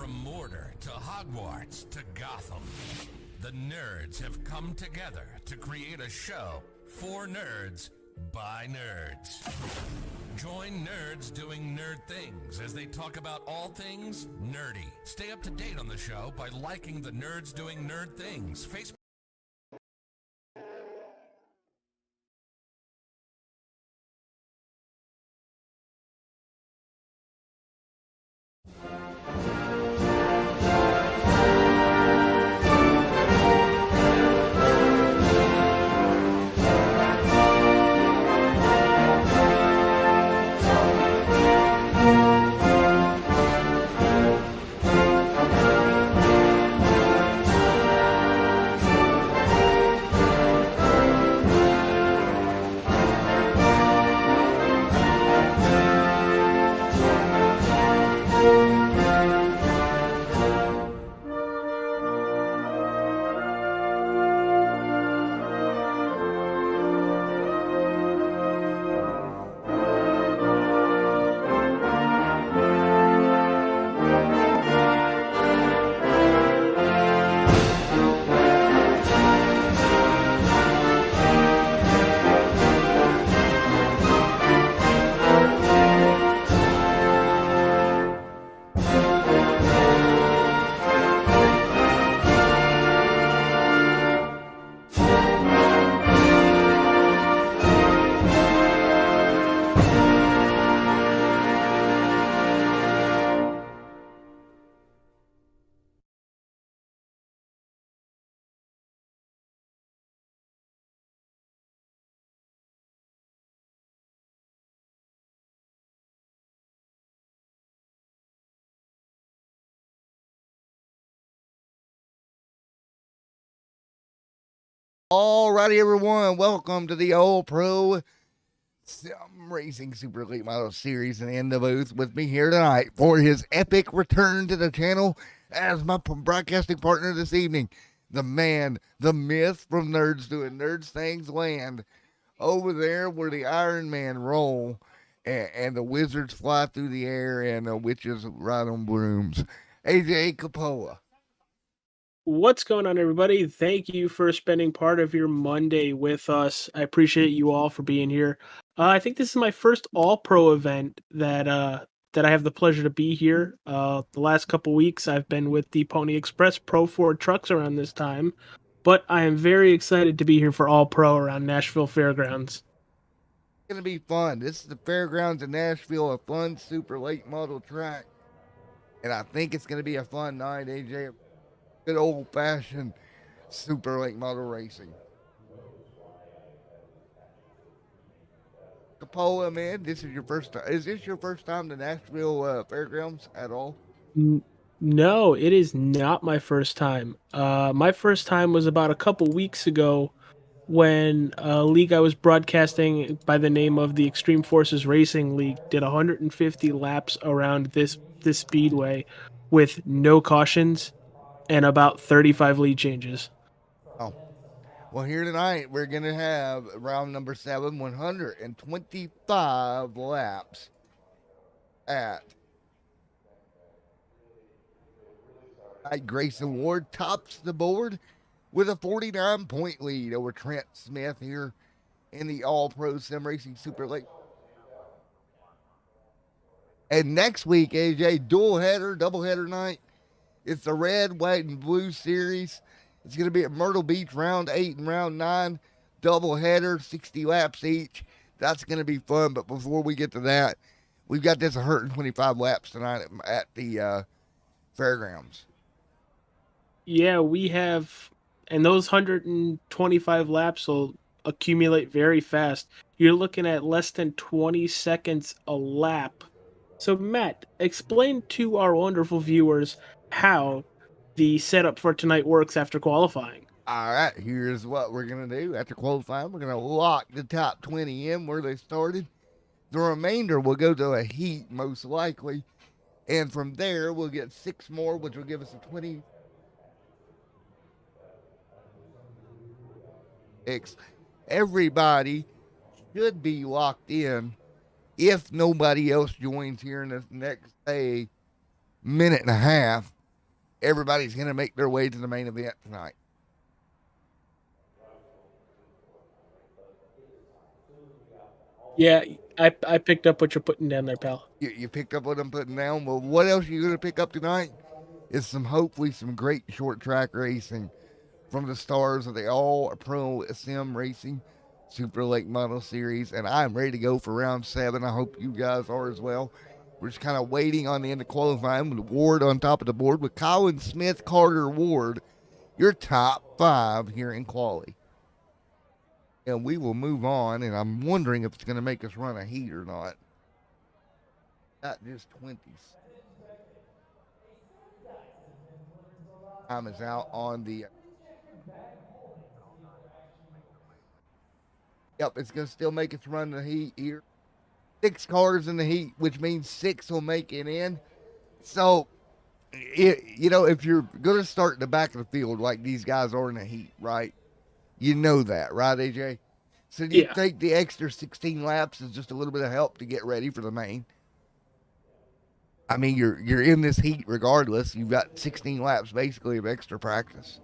From Mordor to Hogwarts to Gotham, the nerds have come together to create a show for nerds by nerds. Join nerds doing nerd things as they talk about all things nerdy. Stay up to date on the show by liking the Nerds Doing Nerd Things Facebook. Alrighty, everyone, welcome to the All Pro Racing Super Late Model Series and in the booth with me here tonight for his epic return to the channel as my broadcasting partner this evening, the man, the myth from Nerds Doing Nerds Things Land, over there where the Iron Man roll and the wizards fly through the air and the witches ride on brooms, AJ Capola. What's going on, everybody? Thank you for spending part of your Monday with us. I appreciate you all for being here. I think this is my first All-Pro event that I have the pleasure to be here. The last couple weeks, I've been with the Pony Express Pro 4 trucks around this time, but I am very excited to be here for All-Pro around Nashville Fairgrounds. It's going to be fun. This is the Fairgrounds in Nashville, a fun super late model track, and I think it's going to be a fun night, AJ. Good old-fashioned super late model racing. Capola, man, this is your first time. Is this your first time to Nashville Fairgrounds at all? No, it is not my first time. My first time was about a couple weeks ago when a league I was broadcasting by the name of the Extreme Forces Racing League did 150 laps around this speedway with no cautions and about 35 lead changes. Oh, well, here tonight we're going to have round number 7, 125 laps at Grayson Ward tops the board with a 49-point lead over Trent Smith here in the All-Pro Sim Racing Super Late. And next week, AJ, doubleheader night. It's the red, white, and blue series. It's going to be at Myrtle Beach, round 8 and round 9. Doubleheader, 60 laps each. That's going to be fun. But before we get to that, we've got this 125 laps tonight at the fairgrounds. Yeah, we have, and those 125 laps will accumulate very fast. You're looking at less than 20 seconds a lap. So, Matt, explain to our wonderful viewers how the setup for tonight works after qualifying. All right, here's what we're going to do. After qualifying, we're going to lock the top 20 in where they started. The remainder will go to a heat, most likely. And from there, we'll get 6 more, which will give us a 20. Everybody should be locked in if nobody else joins here in the next, say, minute and a half. everybody's going to make their way to the main event tonight. Yeah, I picked up what you're putting down there, pal. You picked up what I'm putting down. Well, what else are you going to pick up tonight? Is hopefully some great short track racing from the stars of the All Pro Sim Racing Super Late Model Series, and I'm ready to go for round 7. I hope you guys are as well. We're just kind of waiting on the end of qualifying with Ward on top of the board with Colin Smith, Carter Ward, your top 5 here in quali. And we will move on, and I'm wondering if it's going to make us run a heat or not. Not just 20s. Time is out on the... Yep, it's going to still make us run the heat here. 6 cars in the heat, which means 6 will make it in. So, if you're going to start in the back of the field like these guys are in the heat, right? You know that, right, AJ? So do you think the extra 16 laps is just a little bit of help to get ready for the main? I mean, you're in this heat regardless. You've got 16 laps basically of extra practice.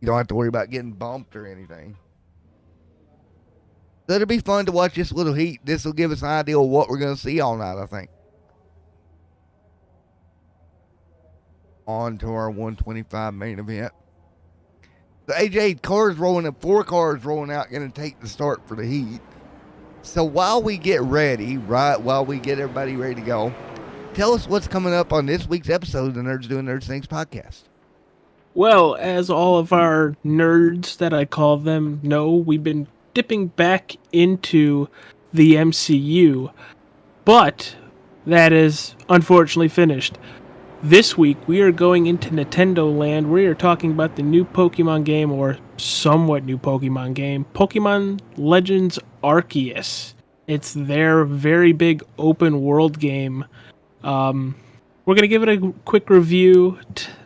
You don't have to worry about getting bumped or anything. So it'll be fun to watch this little heat. This will give us an idea of what we're going to see all night, I think. On to our 125 main event. The AJ cars rolling up, 4 cars rolling out, going to take the start for the heat. So while we get ready, while we get everybody ready to go, tell us what's coming up on this week's episode of the Nerds Doing Nerds Things podcast. Well, as all of our nerds that I call them know, we've been dipping back into the MCU, but that is unfortunately finished. This week, we are going into Nintendo Land. We are talking about the new Pokemon game, or somewhat new Pokemon game, Pokemon Legends Arceus. It's their very big open world game. We're going to give it a quick review,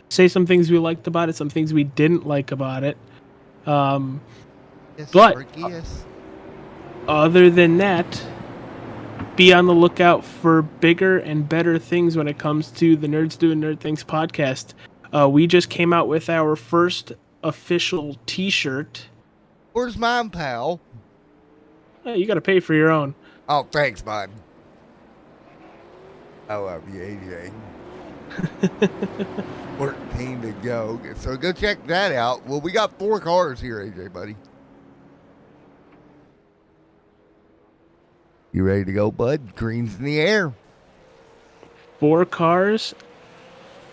say some things we liked about it, some things we didn't like about it. But other than that, be on the lookout for bigger and better things when it comes to the Nerds Doing Nerd Things podcast. We just came out with our first official t-shirt. Where's mine, pal? You got to pay for your own. Oh, thanks, bud. I love you, AJ. 14 to go. So go check that out. Well, we got 4 cars here, AJ, buddy. You ready to go, bud? Green's in the air. 4 cars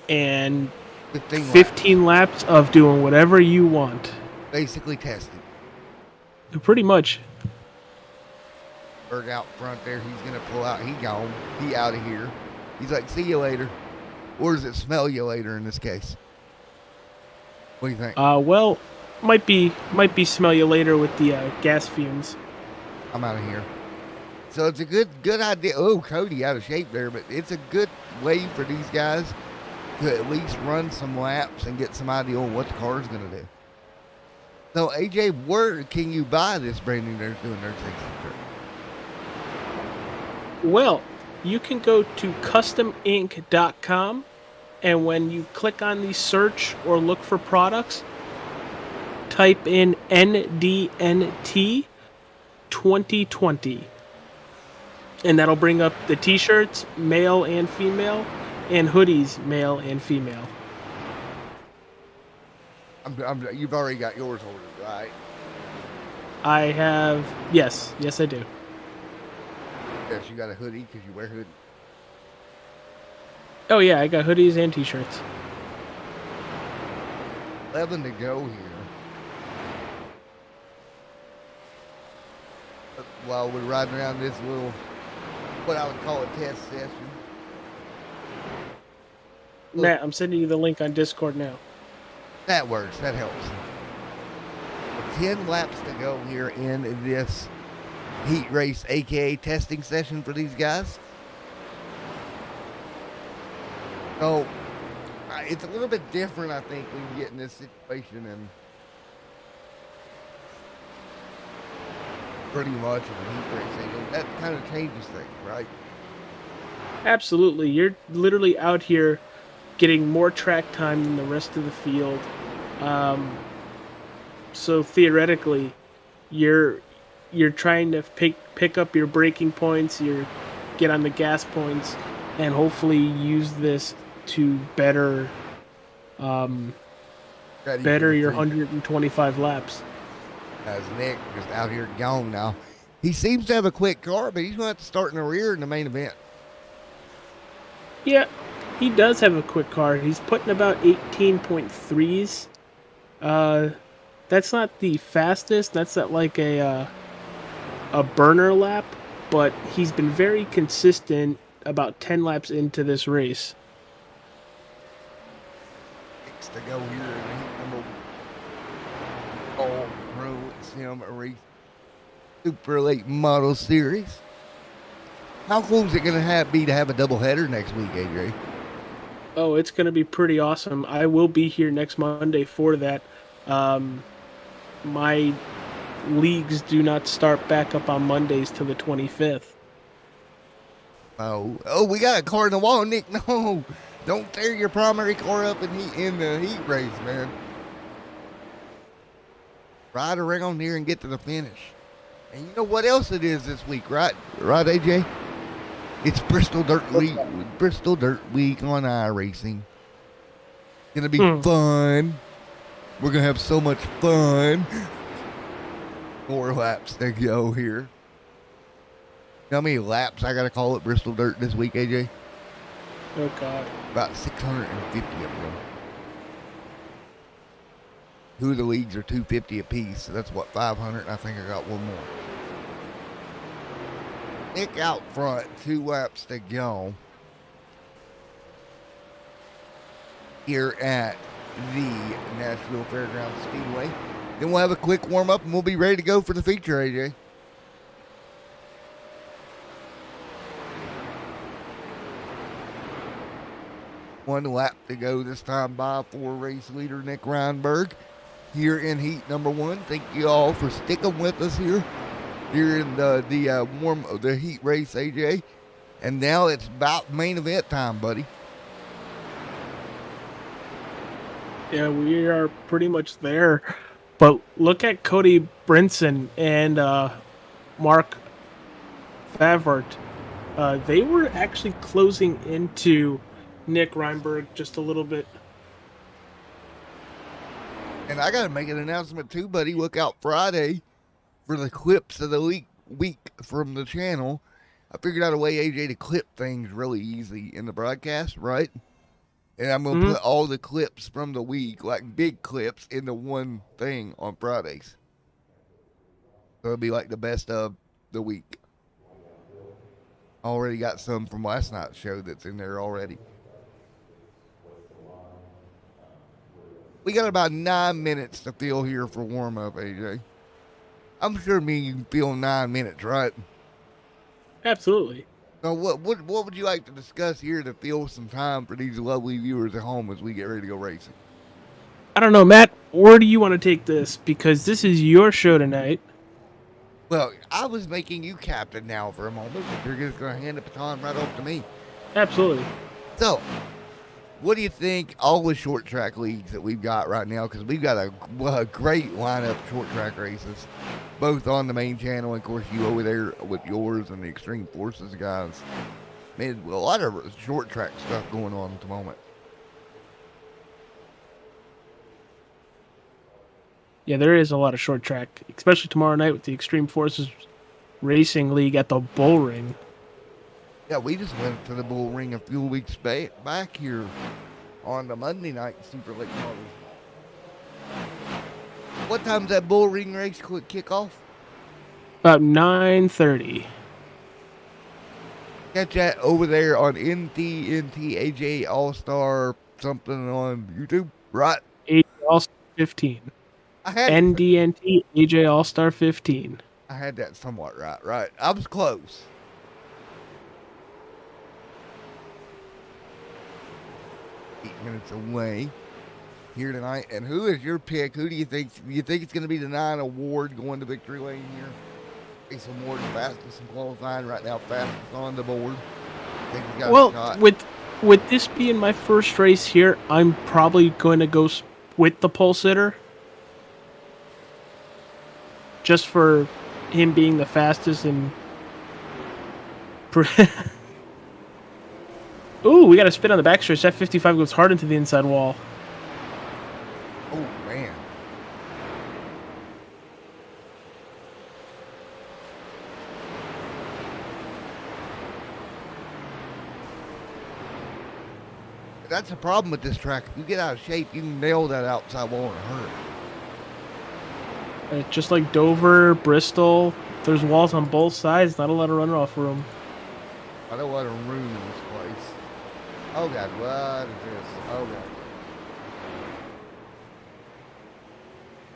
and 15 laps of doing whatever you want. Basically testing. Pretty much. Berg out front there. He's going to pull out. He gone. He out of here. He's like, see you later. Or does it smell you later in this case? What do you think? Well, might be smell you later with the gas fumes. I'm out of here. So it's a good idea. Oh, Cody out of shape there, but it's a good way for these guys to at least run some laps and get some idea on what the car is going to do. So, AJ, where can you buy this brand new Nerds Doing Nerds Things shirt? Well, you can go to custominc.com, and when you click on the search or look for products, type in NDNT 2020. And that'll bring up the t-shirts, male and female, and hoodies, male and female. You've already got yours ordered, right? I have, yes, I do. Yes, you got a hoodie because you wear hoodie. Oh yeah, I got hoodies and t-shirts. 11 to go here. While we're riding around this little, what I would call a test session. Matt, I'm sending you the link on Discord now. That works. That helps. 10 laps to go here in this heat race, aka testing session for these guys. So it's a little bit different, I think, when you get in this situation, and pretty much in the heat racing, and that kind of changes things, right? Absolutely. You're literally out here getting more track time than the rest of the field. Um, so theoretically, you're you're trying to pick up your braking points, you get on the gas points, and hopefully use this to um, Ready for better the your three. 125 laps. As Nick just out here gone now. He seems to have a quick car, but he's going to have to start in the rear in the main event. Yeah, he does have a quick car. He's putting about 18.3s. That's not the fastest. That's not like a burner lap, but he's been very consistent about 10 laps into this race. 6 to go here in the heat number All Pro Sim Race Super Late Model Series. How cool is it going to be to have a doubleheader next week, AJ? Oh, it's going to be pretty awesome. I will be here next Monday for that. My leagues do not start back up on Mondays till the 25th. Oh, we got a car in the wall, Nick. No, don't tear your primary car up in the heat race, man. Ride around here and get to the finish. And you know what else it is this week, right? Right, AJ? It's Bristol Dirt Week. Bristol Dirt Week on iRacing. Gonna be fun. We're gonna have so much fun. 4 laps to go here. You know how many laps I gotta call at Bristol Dirt this week, AJ? Oh, God. About 650 of them. 2 of the leagues are 250 apiece, so that's what, 500, and I think I got one more. Nick out front, 2 laps to go here at the Nashville Fairgrounds Speedway. Then we'll have a quick warm-up, and we'll be ready to go for the feature, AJ. One lap to go this time by for race leader Nick Reinberg here in heat number 1. Thank you all for sticking with us here in the heat race, AJ. And now it's about main event time, buddy. Yeah, we are pretty much there. But look at Cody Brinson and Mark Favart. They were actually closing into Nick Reinberg just a little bit. And I got to make an announcement too, buddy. Look out Friday for the clips of the week from the channel. I figured out a way, AJ, to clip things really easy in the broadcast, right? And I'm going to put all the clips from the week, like big clips, into one thing on Fridays. So it'll be like the best of the week. Already got some from last night's show that's in there already. We got about 9 minutes to fill here for warm-up, AJ. I'm sure you can fill 9 minutes, right? Absolutely. So what would you like to discuss here to fill some time for these lovely viewers at home as we get ready to go racing? I don't know, Matt, where do you want to take this? Because this is your show tonight. Well, I was making you captain now for a moment, but you're just going to hand the baton right off to me. Absolutely. So, what do you think all the short track leagues that we've got right now? Because we've got a great lineup of short track races, both on the main channel, and of course you over there with yours and the Extreme Forces guys. Man, a lot of short track stuff going on at the moment. Yeah, there is a lot of short track, especially tomorrow night with the Extreme Forces Racing League at the Bull Ring. Yeah, we just went to the Bull Ring a few weeks back here on the Monday night Super Late Models. What time's that Bull Ring race kick off? About 9:30. Catch that over there on NT AJ All-Star something on YouTube, right? AJ All-Star 15. NDNT AJ All-Star 15. I had that somewhat right. I was close. Minutes away here tonight. And who is your pick? Who do you think? Do you think it's going to be the 9 award going to victory lane here? Jason Ward, fastest in qualifying right now, fastest on the board. Think you got a Well, shot? with this being my first race here, I'm probably going to go with the pole sitter, just for him being the fastest and. Ooh, we got a spin on the backstretch. That 55 goes hard into the inside wall. Oh, man. That's the problem with this track. If you get out of shape, you can nail that outside wall in a hurry. Just like Dover, Bristol, there's walls on both sides. Not a lot of runoff room. I don't want a room in this place. Oh, God. What is this? Oh, God.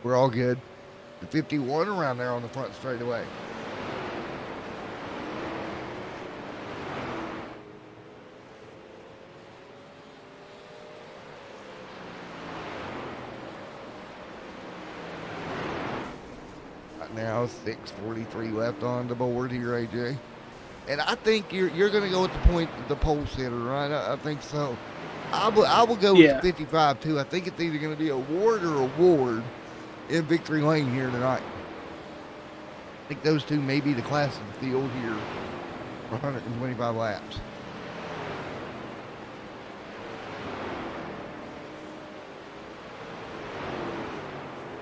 We're all good. The 51 around there on the front straightaway. Right now, 6:43 left on the board here, AJ. And I think you're going to go with the pole sitter, right? I think so. I will go with 55 too. I think it's either going to be a Ward or a Ward in victory lane here tonight. I think those two may be the class of the field here for 125 laps.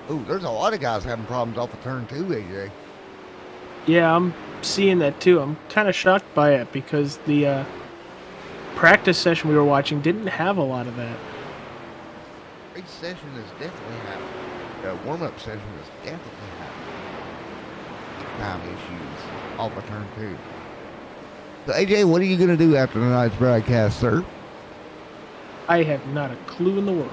Ooh, there's a lot of guys having problems off of turn 2, AJ. Yeah, I'm seeing that too. I'm kind of shocked by it because the practice session we were watching didn't have a lot of that. Race session is definitely happening. The warm-up session is definitely happening. Big time issues off of turn 2. So, AJ, what are you going to do after tonight's broadcast, sir? I have not a clue in the world.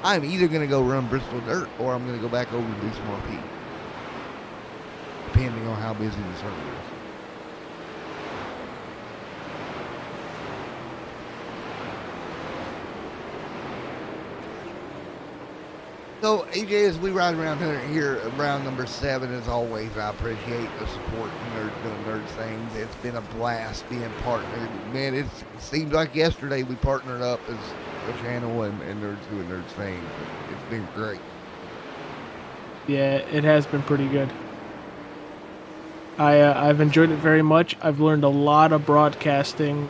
I'm either going to go run Bristol Dirt or I'm going to go back over and do some more P. Depending on how busy the circuit is. So, AJ, as we ride around here, round number 7, as always, I appreciate the support from Nerds Doing Nerds Things. It's been a blast being partnered. Man, it seems like yesterday we partnered up as a channel and Nerds Doing Nerds Things. It's been great. Yeah, it has been pretty good. I've enjoyed it very much. I've learned a lot of broadcasting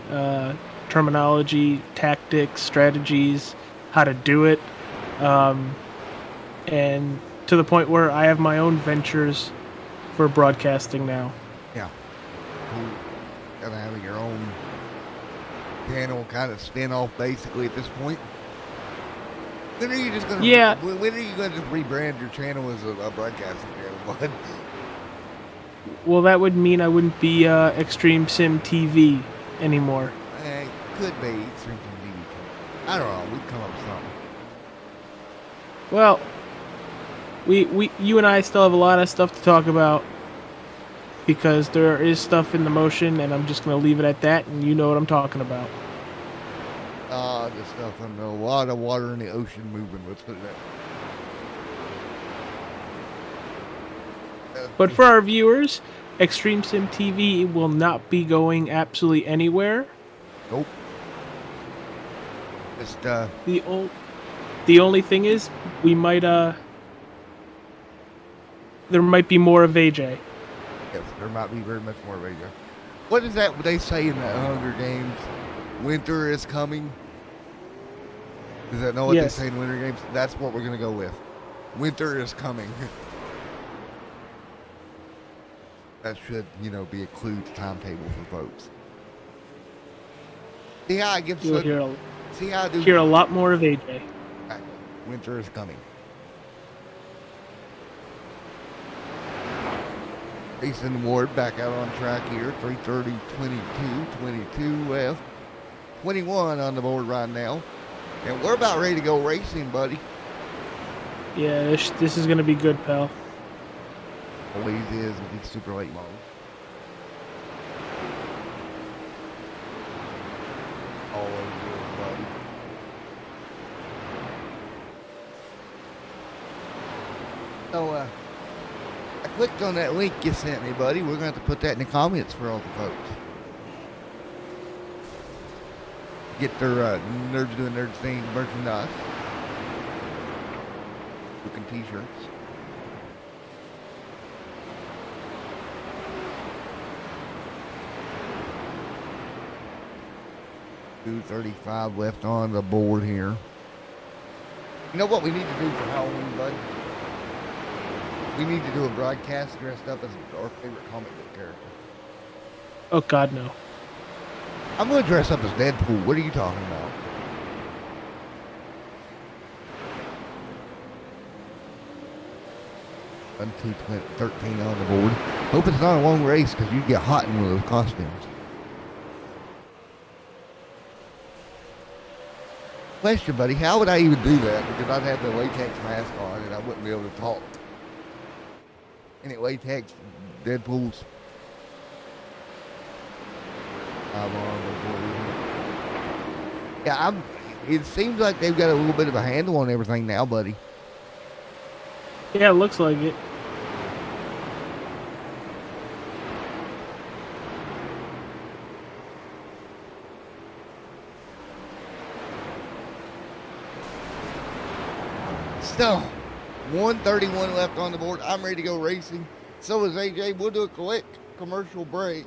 terminology, tactics, strategies, how to do it. And to the point where I have my own ventures for broadcasting now. Yeah. Cool. Kind of having your own channel kind of spin off basically at this point. When are you just going to when are you going to just rebrand your channel as a broadcasting channel, bud? Well, that would mean I wouldn't be extremesimtv anymore. It could be Extreme TV. I don't know. We've come up with something. Well, you and I still have a lot of stuff to talk about because there is stuff in the motion, and I'm just going to leave it at that, and you know what I'm talking about. The stuff I know. A lot of water in the ocean moving. Let's put it that. But for our viewers, Extreme Sim TV will not be going absolutely anywhere. Nope. Just the only thing is we might there might be more of AJ. Yes, there might be very much more of AJ. What is that they say in the Hunger Games? Winter is coming. Does that know what they say in Winter Games? That's what we're gonna go with. Winter is coming. That should, be a clue to timetable for folks. See how I give You'll hear a lot more of AJ. Winter is coming. Jason Ward back out on track here. 3:30, 22 left. 21 on the board right now. And we're about ready to go racing, buddy. Yeah, this is going to be good, pal. Always is with these super late models. Always is, buddy. So, I clicked on that link you sent me, buddy. We're going to have to put that in the comments for all the folks. get their Nerds Doing Nerd Things merchandise. Looking t-shirts. $2.35 left on the board here. You know what we need to do for Halloween, bud? We need to do a broadcast dressed up as our favorite comic book character. Oh, God, no. I'm going to dress up as Deadpool. What are you talking about? One, 2, 13 on the board. Hope it's not a long race because you get hot in one of those costumes. Question, buddy, how would I even do that? Because I'd have the latex mask on and I wouldn't be able to talk. Any latex Deadpools? Yeah, it seems like they've got a little bit of a handle on everything now, buddy. Yeah, it looks like it. So, 131 left on the board. I'm ready to go racing. So is AJ. We'll do a quick commercial break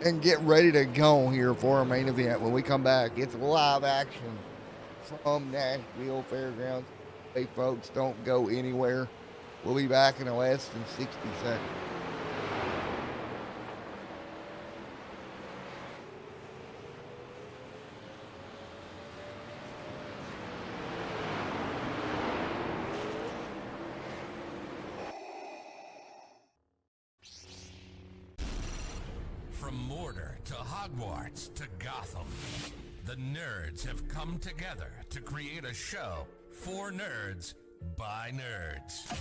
and get ready to go here for our main event. When we come back, it's live action from Nashville Fairgrounds. Hey, folks, don't go anywhere. We'll be back in less than 60 seconds. From Mordor to Hogwarts to Gotham, the nerds have come together to create a show for nerds by nerds.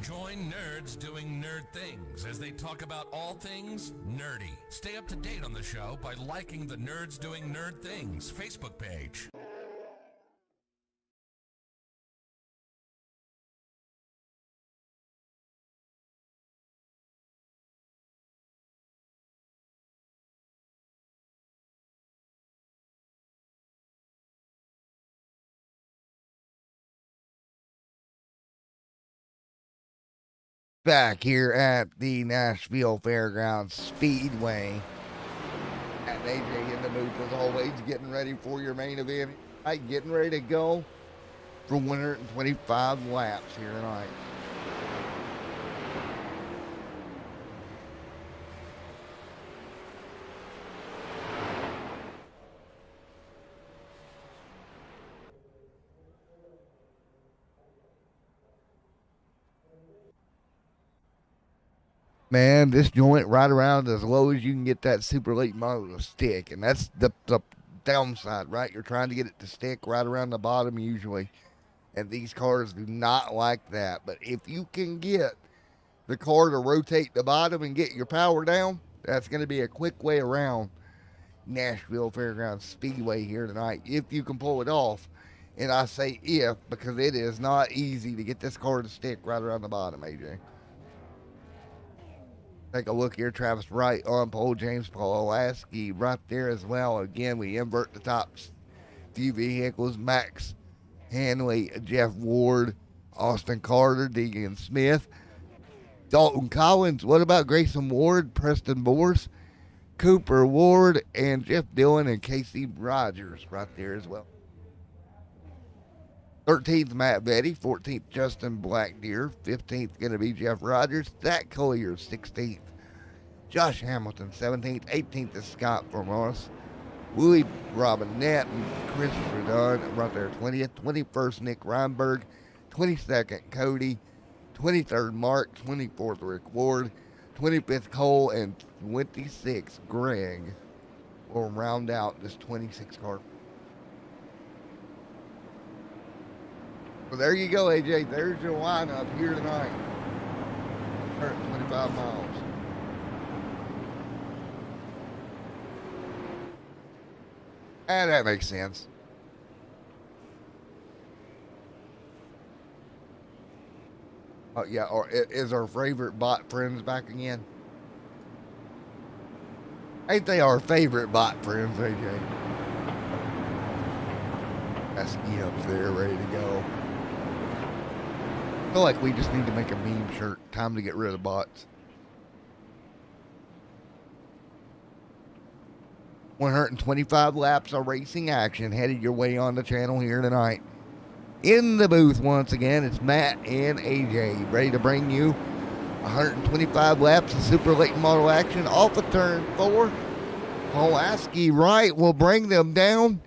Join Nerds Doing Nerd Things as they talk about all things nerdy. Stay up to date on the show by liking the Nerds Doing Nerd Things Facebook page. Back here at the Nashville Fairgrounds Speedway. And AJ in the booth as always, getting ready for your main event. Right, getting ready to go for 125 laps here tonight. Man, this joint right around as low as you can get that super late model to stick. And that's the downside, right? You're trying to get it to stick right around the bottom usually. And these cars do not like that. But if you can get the car to rotate the bottom and get your power down, that's going to be a quick way around Nashville Fairgrounds Speedway here tonight. If you can pull it off. And I say if, because it is not easy to get this car to stick right around the bottom, AJ. Take a look here. Travis Wright on pole. James Pulaski right there as well. Again, we invert the top few vehicles. Max Hanley, Jeff Ward, Austin Carter, Deegan Smith, Dalton Collins. What about Grayson Ward, Preston Boers, Cooper Ward, and Jeff Dillon and Casey Rogers right there as well. 13th, Matt Betty. 14th, Justin Blackdeer. 15th, going to be Jeff Rogers. Zach Collier, 16th. Josh Hamilton, 17th. 18th is Scott Formos. Willie Robinette and Christopher Dunn right there, 20th. 21st, Nick Reinberg. 22nd, Cody. 23rd, Mark. 24th, Rick Ward. 25th, Cole. And 26th, Greg will round out this 26 car. Well, there you go, AJ. There's your lineup here tonight. 125 miles. And that makes sense. Oh, yeah. Or is our favorite bot friends back again? Ain't they our favorite bot friends, AJ? Pesky up there, ready to go. I feel like we just need to make a meme shirt. Time to get rid of bots. 125 laps of racing action headed your way on the channel here tonight. In the booth once again, it's Matt and AJ ready to bring you 125 laps of super late model action off of turn 4. Pulaski right will bring them down,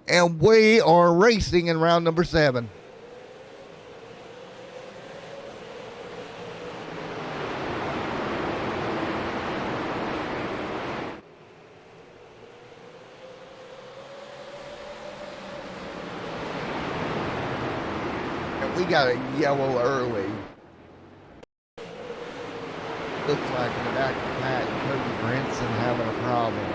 and we are racing in round number 7. We got a yellow early. Looks like in the back of the pack, Cody Brinson having a problem.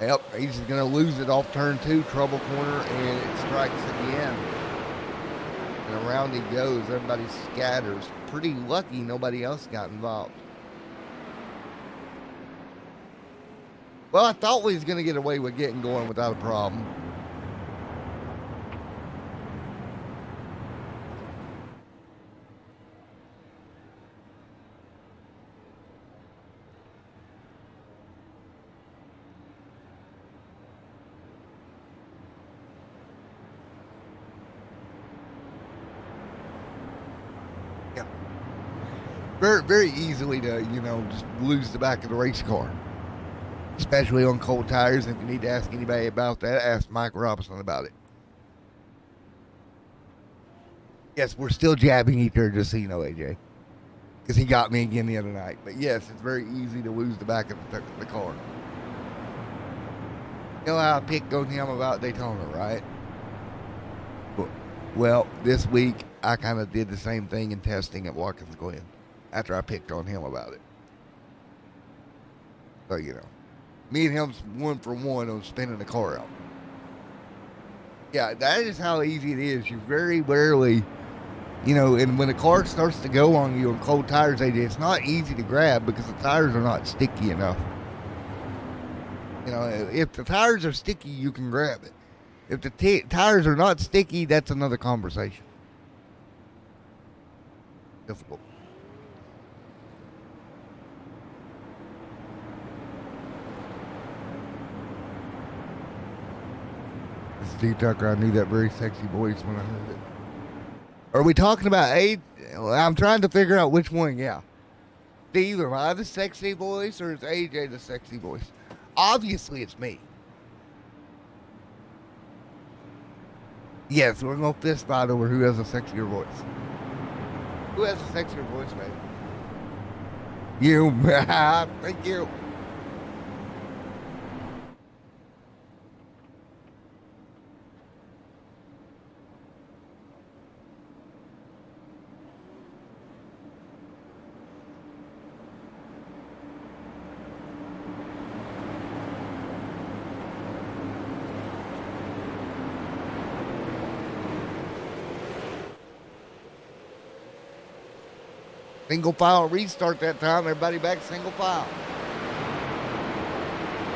Yep, he's going to lose it off turn 2, trouble corner, and it strikes again. And around he goes. Everybody scatters. Pretty lucky nobody else got involved. Well, I thought we was going to get away with getting going without a problem. Very, very easily to, just lose the back of the race car. Especially on cold tires. If you need to ask anybody about that, ask Mike Robinson about it. Yes, we're still jabbing each other, just so you know, AJ. Because he got me again the other night. But yes, it's very easy to lose the back of the car. You know how I picked on him about Daytona, right? Well, this week, I kind of did the same thing in testing at Watkins Glen. After I picked on him about it. So, me and him's 1 for 1 on spinning the car out. Yeah, that is how easy it is. You very rarely, and when the car starts to go on you on cold tires, it's not easy to grab because the tires are not sticky enough. If the tires are sticky, you can grab it. If the tires are not sticky, that's another conversation. Difficult. Steve Tucker, I knew that very sexy voice when I heard it. Are we talking about age? I'm trying to figure out which one, yeah. Steve, am I the sexy voice or is AJ the sexy voice? Obviously, it's me. Yes, we're going to fist fight over who has a sexier voice. Who has a sexier voice, baby? You. Thank you. Single file restart that time. Everybody back single file.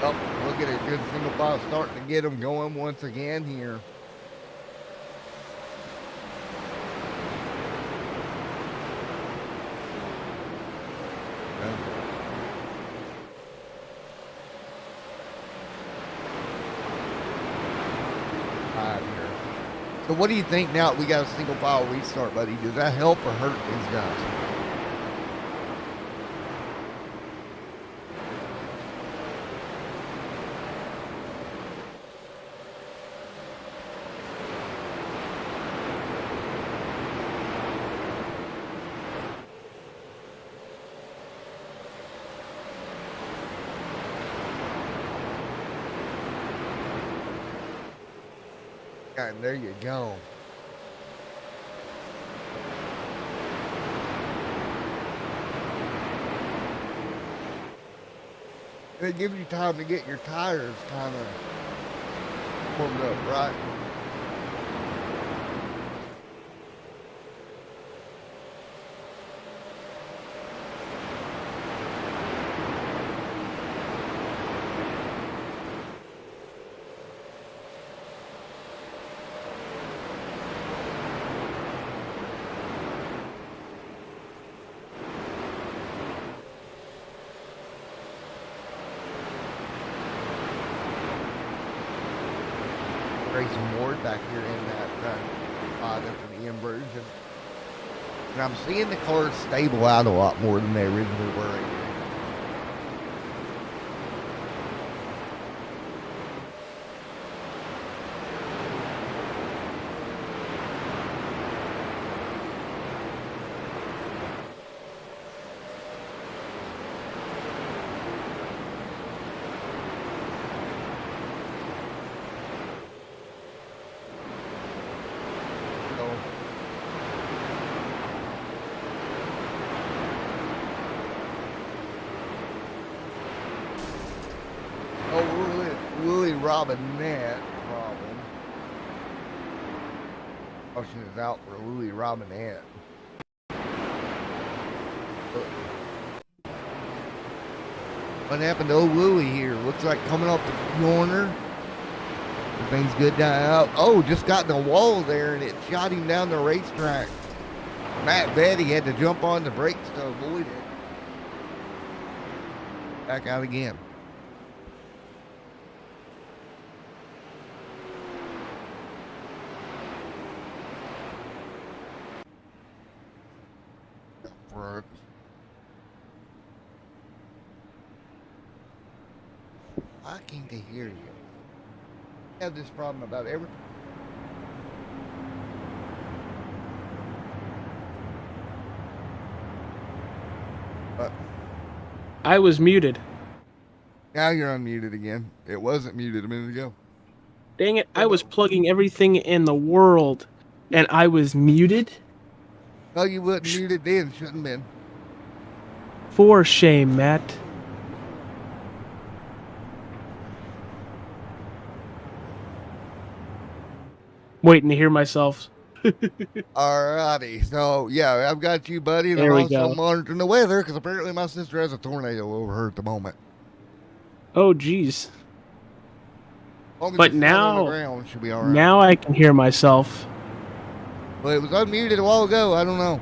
Oh, we'll get a good single file starting to get them going once again here. So what do you think now that we got a single file restart, buddy? Does that help or hurt these guys? And there you go. It gives you time to get your tires kind of warmed up, right? Grayson Ward back here in that that's an EM version. And I'm seeing the cars stable out a lot more than they originally were. Robinette problem. Caution is out for Louis Robinette. What happened to old Louis here? Looks like coming off the corner. Everything's good down out. Oh, just got in the wall there and it shot him down the racetrack. Matt Betty had to jump on the brakes to avoid it. Back out again. I can't hear you. I have this problem about every. I was muted. Now you're unmuted again. It wasn't muted a minute ago. Dang it, I was plugging everything in the world, and I was muted? No, you wasn't muted then. Shouldn't have been. For shame, Matt. Waiting to hear myself. Alrighty, so yeah, I've got you, buddy, and There I'm we also go. monitoring the weather because apparently my sister has a tornado over her at the moment. Oh, geez. Long as But it's not on the now, ground, should be all right. now I can hear myself. Well, it was unmuted a while ago. I don't know.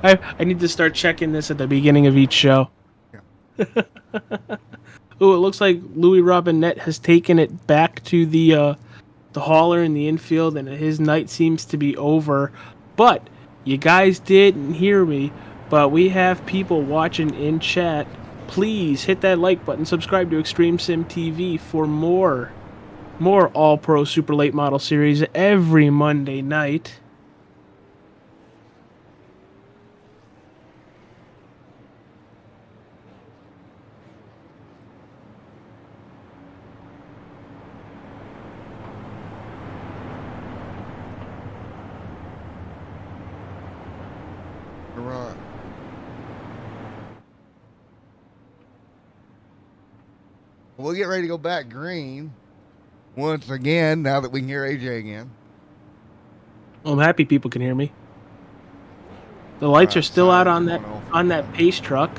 I need to start checking this at the beginning of each show. Yeah. Oh, it looks like Louis Robinette has taken it back to the hauler in the infield, and his night seems to be over. But you guys didn't hear me, but we have people watching in chat. Please hit that like button, subscribe to Extreme Sim TV for more All-Pro Super Late Model Series every Monday night. Right. We'll get ready to go back green once again now that we can hear AJ again. I'm happy people can hear me. The lights are still out on that pace truck.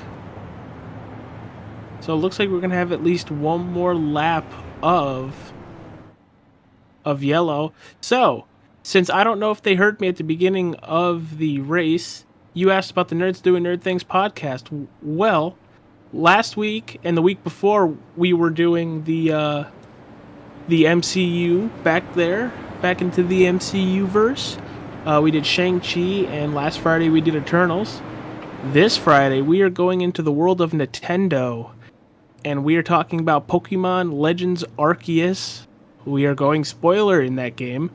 So it looks like we're gonna have at least one more lap of yellow. So, since I don't know if they heard me at the beginning of the race, you asked about the Nerds Doing Nerd Things podcast. Well, last week and the week before, we were doing the MCU back into the MCU verse. We did Shang-Chi, and last Friday we did Eternals. This Friday, we are going into the world of Nintendo, and we are talking about Pokemon Legends Arceus. We are going spoiler in that game.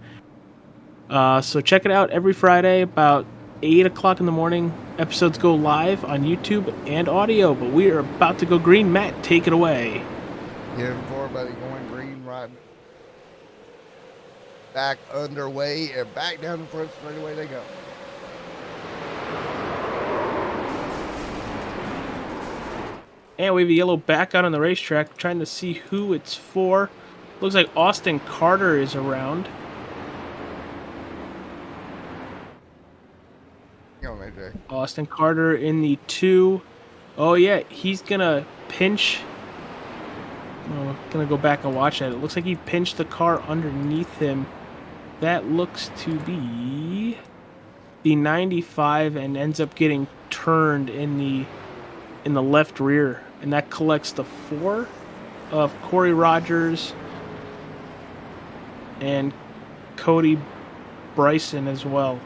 So check it out every Friday about 8 o'clock in the morning. Episodes go live on YouTube and audio, but we are about to go green. Matt, take it away. Yeah, before everybody going green, right back underway and back down the front straight away they go. And we have a yellow back out on the racetrack, trying to see who it's for. Looks like Austin Carter is around. Austin Carter in the 2. Oh yeah, he's gonna pinch. Oh, gonna go back and watch that. It looks like he pinched the car underneath him. That looks to be the 95 and ends up getting turned in the left rear. And that collects the 4 of Corey Rogers and Cody Bryson as well.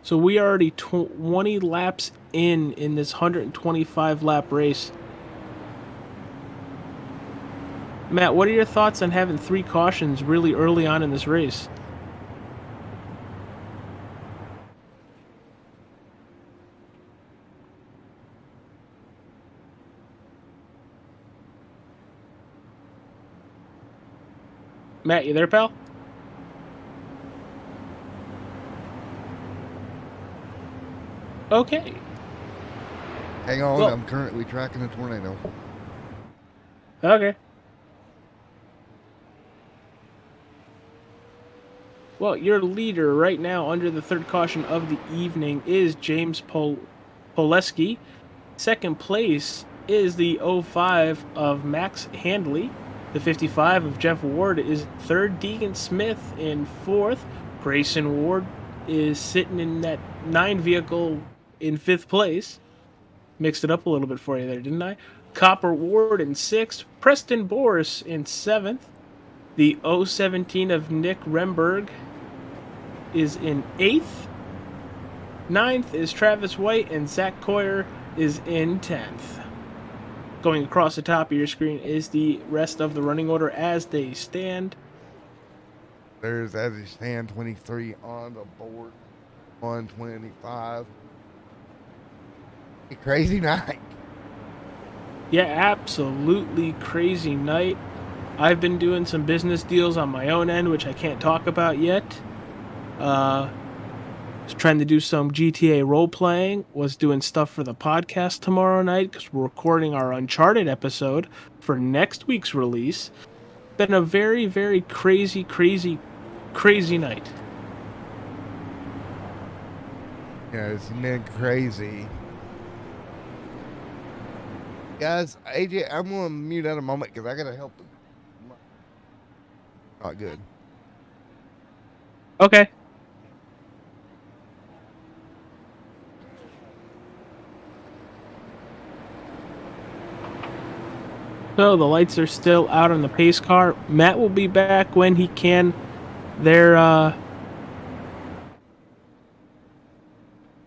So we are already 20 laps in this 125 lap race. Matt, what are your thoughts on having 3 cautions really early on in this race? Matt, you there, pal? Okay. Hang on, Well- I'm currently tracking a tornado. Okay. Well, your leader right now under the 3rd caution of the evening is James Poleski. Second place is the 05 of Max Handley. The 55 of Jeff Ward is 3rd. Deegan Smith in 4th. Grayson Ward is sitting in that 9 vehicle in 5th place. Mixed it up a little bit for you there, didn't I? Copper Ward in 6th. Preston Boris in 7th. The 017 of Nick Remberg is in 8th. 9th is Travis White, and Zach Coyer is in 10th. Going across the top of your screen is the rest of the running order as they stand. There's, as they stand, 23 on the board, 125. A crazy night. Yeah, absolutely crazy night. I've been doing some business deals on my own end, which I can't talk about yet. Was trying to do some GTA role-playing. Was doing stuff for the podcast tomorrow night because we're recording our Uncharted episode for next week's release. Been a very, very crazy night. Yeah, it's been crazy. Guys, AJ, I'm going to mute out a moment because I got to help them. Not good. Okay. So the lights are still out on the pace car. Matt will be back when he can.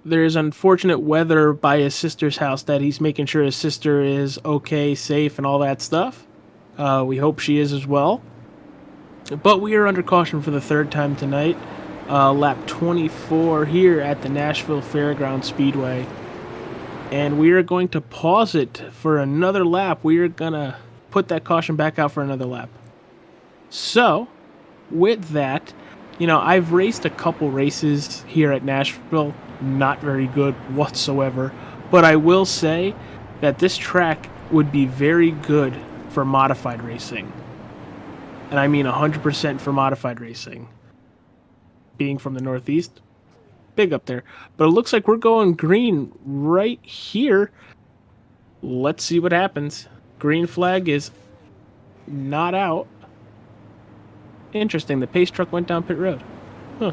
There's unfortunate weather by his sister's house that he's making sure his sister is okay, safe, and all that stuff. We hope she is as well. But we are under caution for the 3rd time tonight. Lap 24 here at the Nashville Fairgrounds Speedway. And we are going to pause it for another lap. We are going to put that caution back out for another lap. So, with that, I've raced a couple races here at Nashville. Not very good whatsoever. But I will say that this track would be very good for modified racing. And I mean 100% for modified racing. Being from the Northeast, big up there. But it looks like we're going green right here. Let's see what happens. Green flag is not out. Interesting, the pace truck went down pit road. Huh.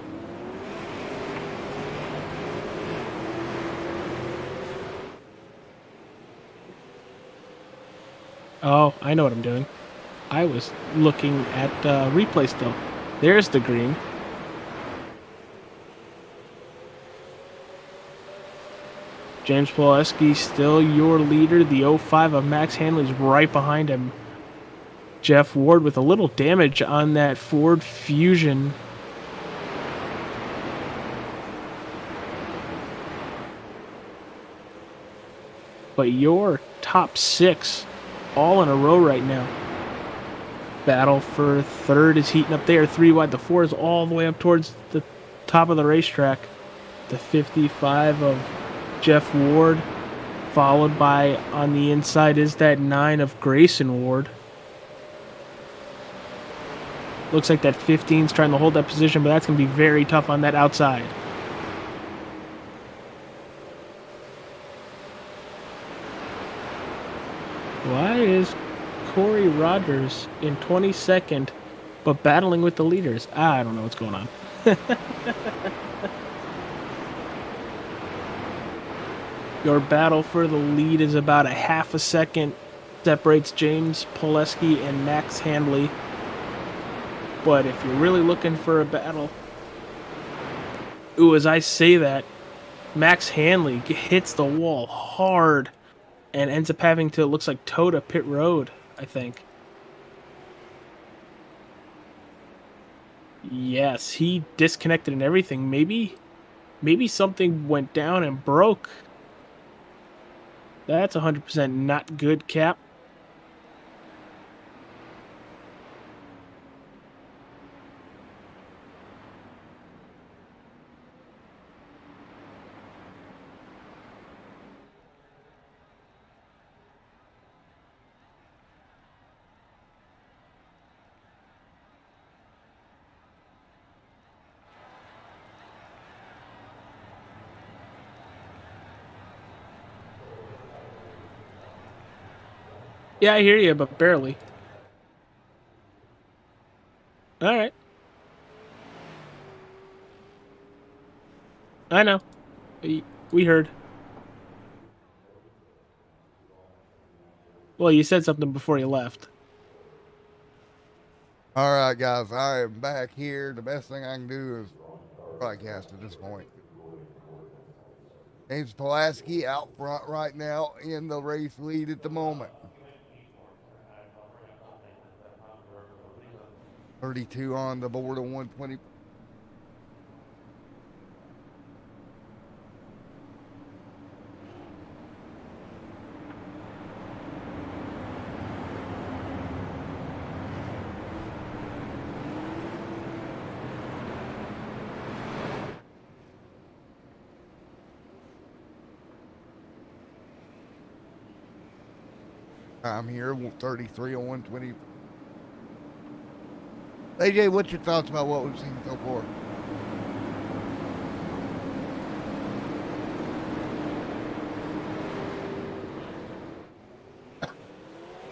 Oh, I know what I'm doing. I was looking at replay still. There's the green. James Poleski still your leader. The 05 of Max Handley's right behind him. Jeff Ward with a little damage on that Ford Fusion. But your top 6 all in a row right now. Battle for 3rd is heating up there. 3 wide. The 4 is all the way up towards the top of the racetrack. The 55 of Jeff Ward, followed by, on the inside, is that 9 of Grayson Ward. Looks like that 15's trying to hold that position, but that's going to be very tough on that outside. Why is Corey Rogers in 22nd, but battling with the leaders? I don't know what's going on. Your battle for the lead is about a half a second separates James Poleski and Max Handley. But if you're really looking for a battle... Ooh, as I say that, Max Handley hits the wall hard and ends up having to, it looks like, toe to pit road, I think. Yes, he disconnected and everything. Maybe something went down and broke. That's 100% not good, Cap. Yeah, I hear you, but barely. All right. I know. We heard. Well, you said something before you left. All right, guys, I am back here. The best thing I can do is broadcast at this point. James Pulaski out front right now in the race lead at the moment. 32 on the board of 120. I'm here, 33 on 120. AJ, what's your thoughts about what we've seen so far?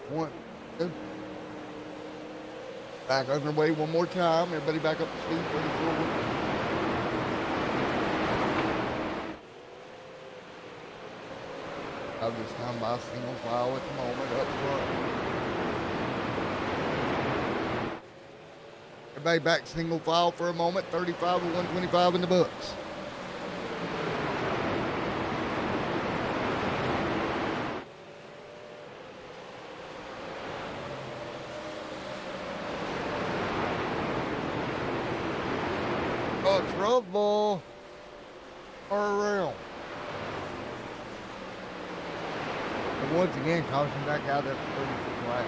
One, two. Back underway one more time. Everybody back up to speed. 34. I'm just time by single file at the moment up front. Everybody back single file for a moment. 35 to 125 in the books. Oh, trouble. Around. And once again, caution back out at 36 lap.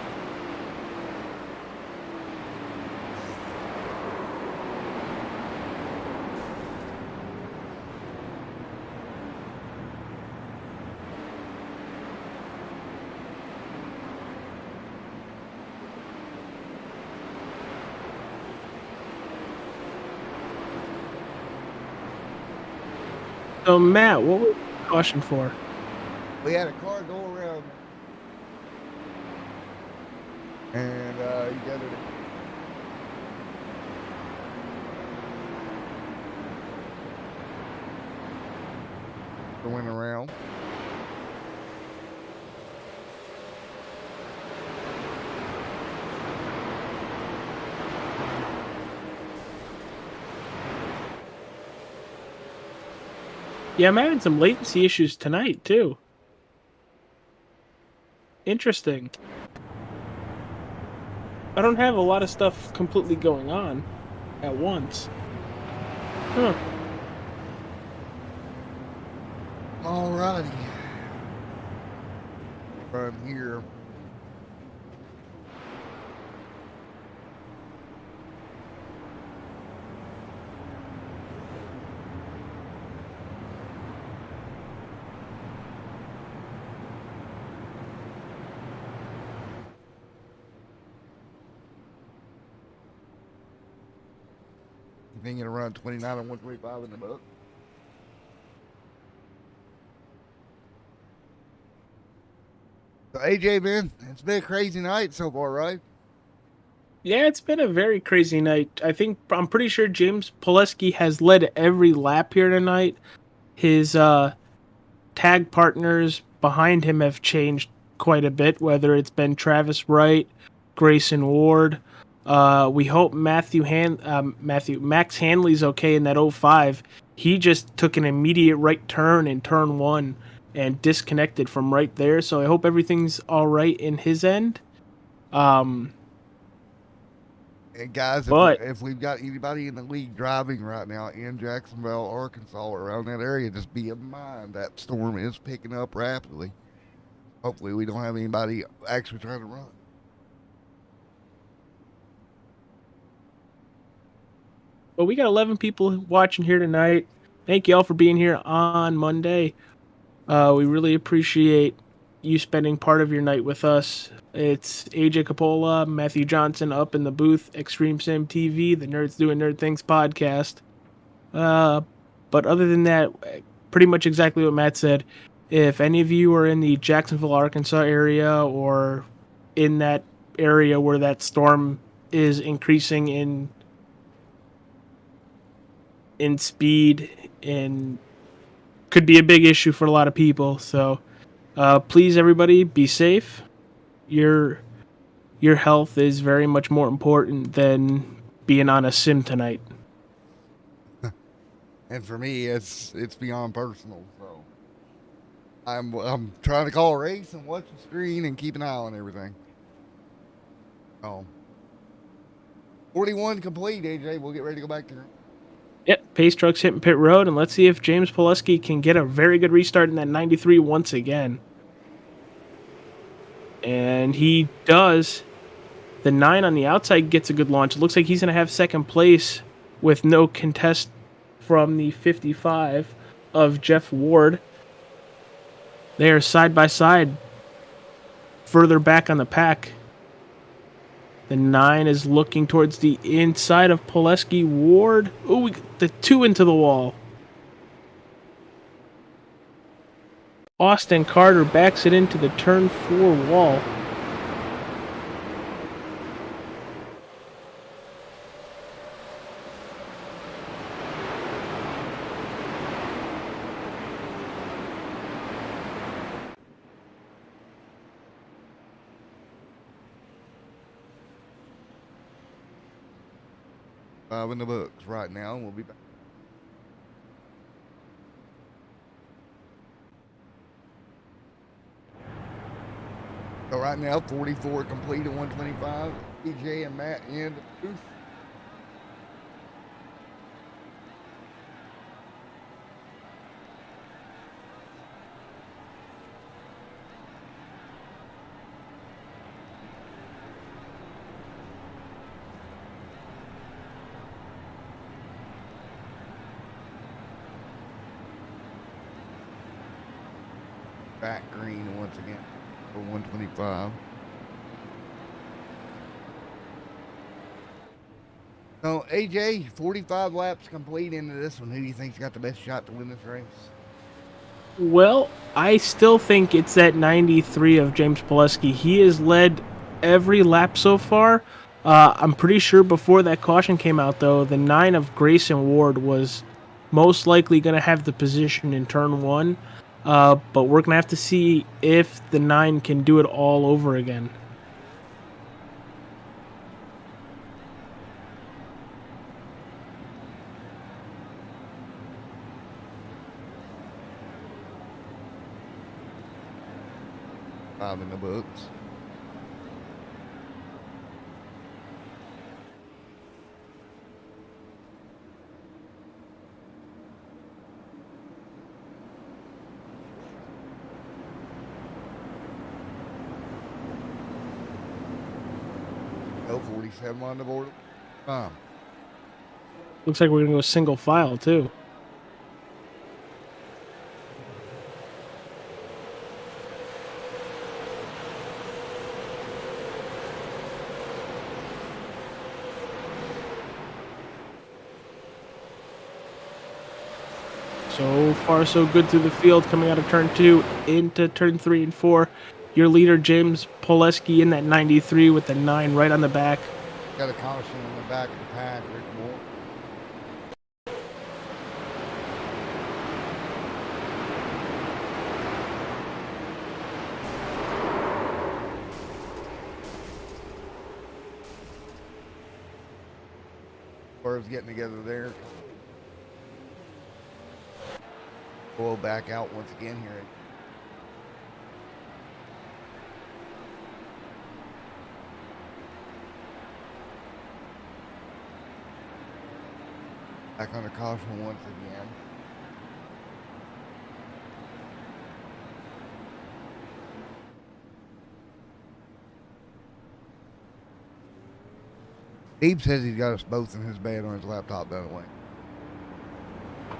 So, Matt, what was the caution for? We had a car go around, and you got it. Going around. Yeah, I'm having some latency issues tonight, too. Interesting. I don't have a lot of stuff completely going on at once. Huh. Alrighty. From here. Thinking around 29 and 125 in the book. So AJ, man, it's been a crazy night so far, right? Yeah, it's been a very crazy night. I'm pretty sure James Poleski has led every lap here tonight. His tag partners behind him have changed quite a bit, whether it's been Travis Wright, Grayson Ward. We hope Max Hanley's okay in that 05. He just took an immediate right turn in turn 1 and disconnected from right there. So I hope everything's all right in his end. And guys, But if we've got anybody in the league driving right now in Jacksonville, Arkansas, or around that area, just be in mind that storm is picking up rapidly. Hopefully, we don't have anybody actually trying to run. we got 11 people watching here tonight. Thank you all for being here on Monday. We really appreciate you spending part of your night with us. It's AJ Capola, Matthew Johnson up in the booth, extremesimtv, the Nerds Doing Nerd Things podcast. But other than that, pretty much exactly what Matt said. If any of you are in the Jacksonville, Arkansas area, or in that area where that storm is increasing in speed and could be a big issue for a lot of people, so please, everybody, be safe. Your health is very much more important than being on a sim tonight. And for me, it's beyond personal. So I'm trying to call a race and watch the screen and keep an eye on everything. Oh, 41 complete, AJ. We'll get ready to go back to. Yep, pace trucks hitting pit road, and let's see if James Pileski can get a very good restart in that 93 once again. And he does. The 9 on the outside gets a good launch. It looks like he's going to have second place with no contest from the 55 of Jeff Ward. They are side by side, further back on the pack. The 9 is looking towards the inside of Pileski. Ward. Oh, we got the 2 into the wall. Austin Carter backs it into the turn 4 wall. In the books right now, and we'll be back. So right now, 44 complete at 125. EJ and Matt in the booth. Back green once again for 125. So AJ, 45 laps complete into this one. Who do you think's got the best shot to win this race? Well, I still think it's that 93 of James Pileski. He has led every lap so far. I'm pretty sure before that caution came out, though, the 9 of Grayson Ward was most likely going to have the position in turn 1. But we're going to have to see if the 9 can do it all over again. Five in the books. Oh, 47 on the board. Looks like we're going to go single file, too. So far, so good through the field, coming out of turn 2 into turn 3 and 4. Your leader, James Pileski, in that 93 with the 9 right on the back. Got a caution on the back of the pack. Rick Moore. Birds getting together there. Pull back out once again here. Back under caution once again. Steve says he's got us both in his bed on his laptop, by the way.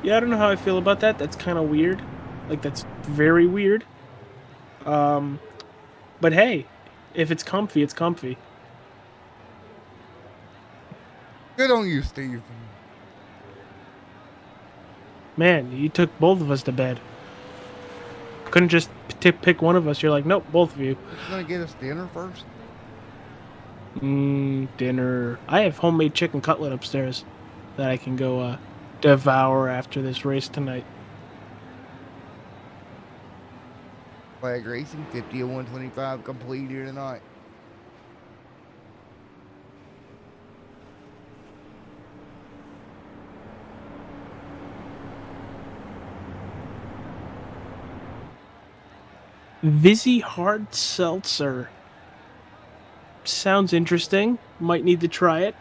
Yeah, I don't know how I feel about that. That's kind of weird. Like, that's very weird. But hey, if it's comfy, it's comfy. Good on you, Steve. Man, you took both of us to bed. Couldn't just pick one of us. You're like, nope, both of you. You gonna get us dinner first? Dinner. I have homemade chicken cutlet upstairs that I can go devour after this race tonight. Flag racing 50 and 125 complete here tonight. Vizzy Hard Seltzer. Sounds interesting. Might need to try it.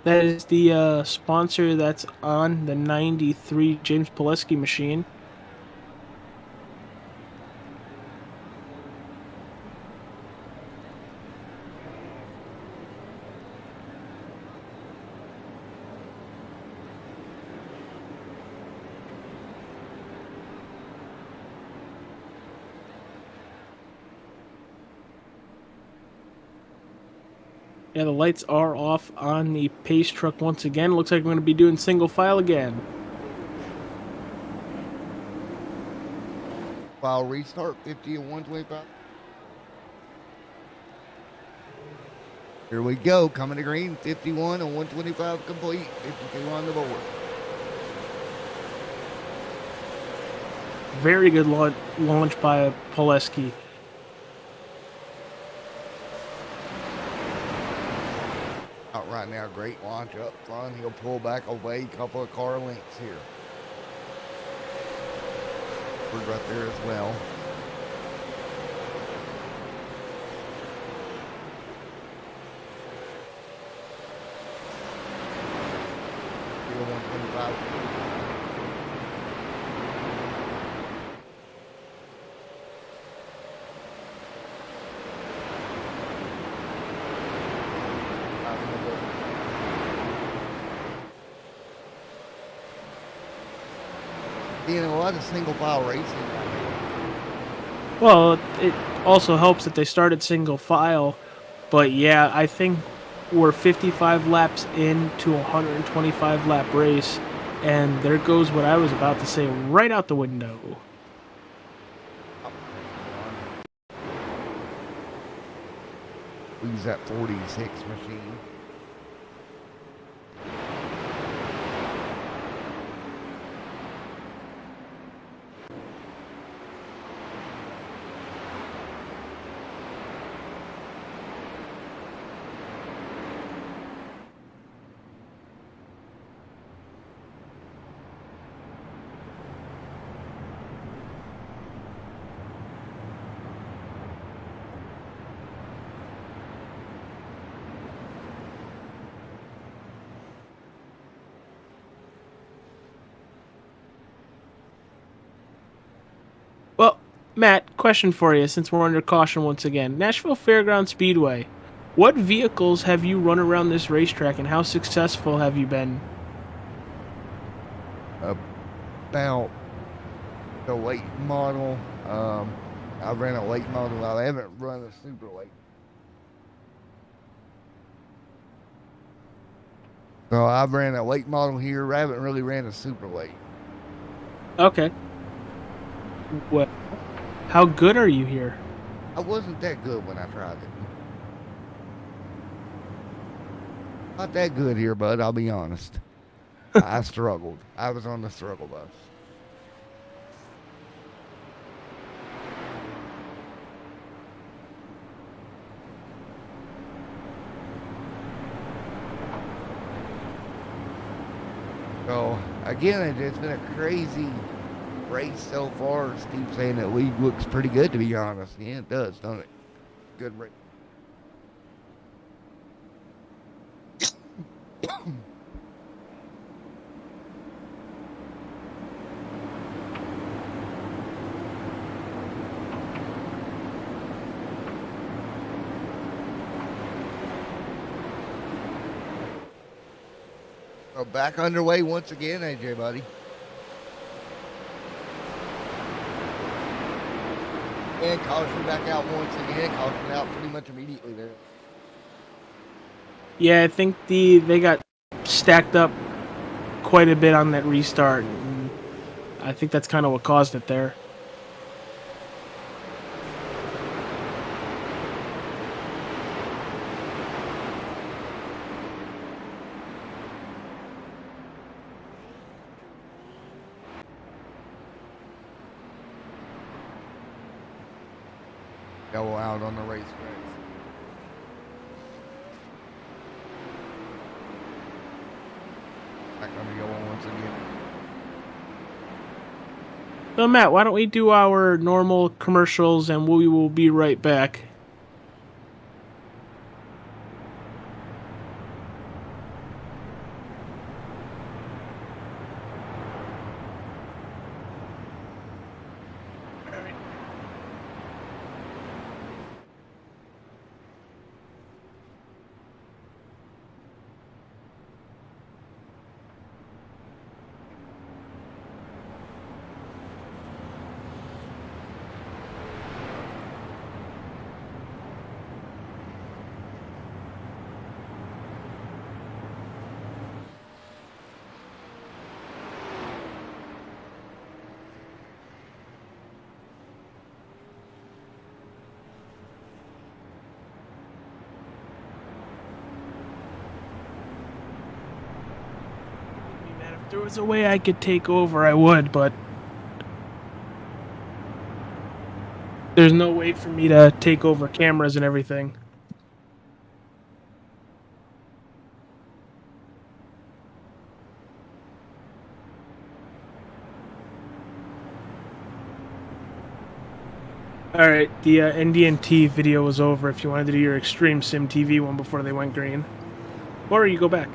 That is the sponsor that's on the 93 James Pileski machine. Yeah, the lights are off on the pace truck once again. Looks like we're going to be doing single file again. File restart 50 and 125. Here we go. Coming to green 51 and 125 complete. 52 on the board. Very good launch by Pileski. Out right now, great launch up front. He'll pull back away a couple of car lengths here. We're right there as well. Still 125. Seeing a lot of single file racing right here. Well, it also helps that they started single file. But yeah, I think we're 55 laps into a 125 lap race. And there goes what I was about to say right out the window. We use that 46 machine. Well, Matt, question for you since we're under caution once again. Nashville Fairgrounds Speedway. What vehicles have you run around this racetrack and how successful have you been? About the late model. I ran a late model. I haven't run a super late. So I've ran a late model here. I haven't really ran a super late. Okay. Well, how good are you here? I wasn't that good when I tried it. Not that good here, bud. I'll be honest. I struggled. I was on the struggle bus. So, again, it's been a crazy race so far. Steve saying that lead looks pretty good, to be honest. Yeah, it does, don't it? Good race. So back underway once again, AJ, buddy. And caution back out once again. Caution out pretty much immediately there. Yeah, I think they got stacked up quite a bit on that restart. And I think that's kind of what caused it there. Go out on the racetrack. Back on the yellow once again. So Matt, why don't we do our normal commercials and we will be right back. If there was a way I could take over, I would, but there's no way for me to take over cameras and everything. Alright, the NDNT video was over if you wanted to do your Extreme Sim TV one before they went green. Or you go back.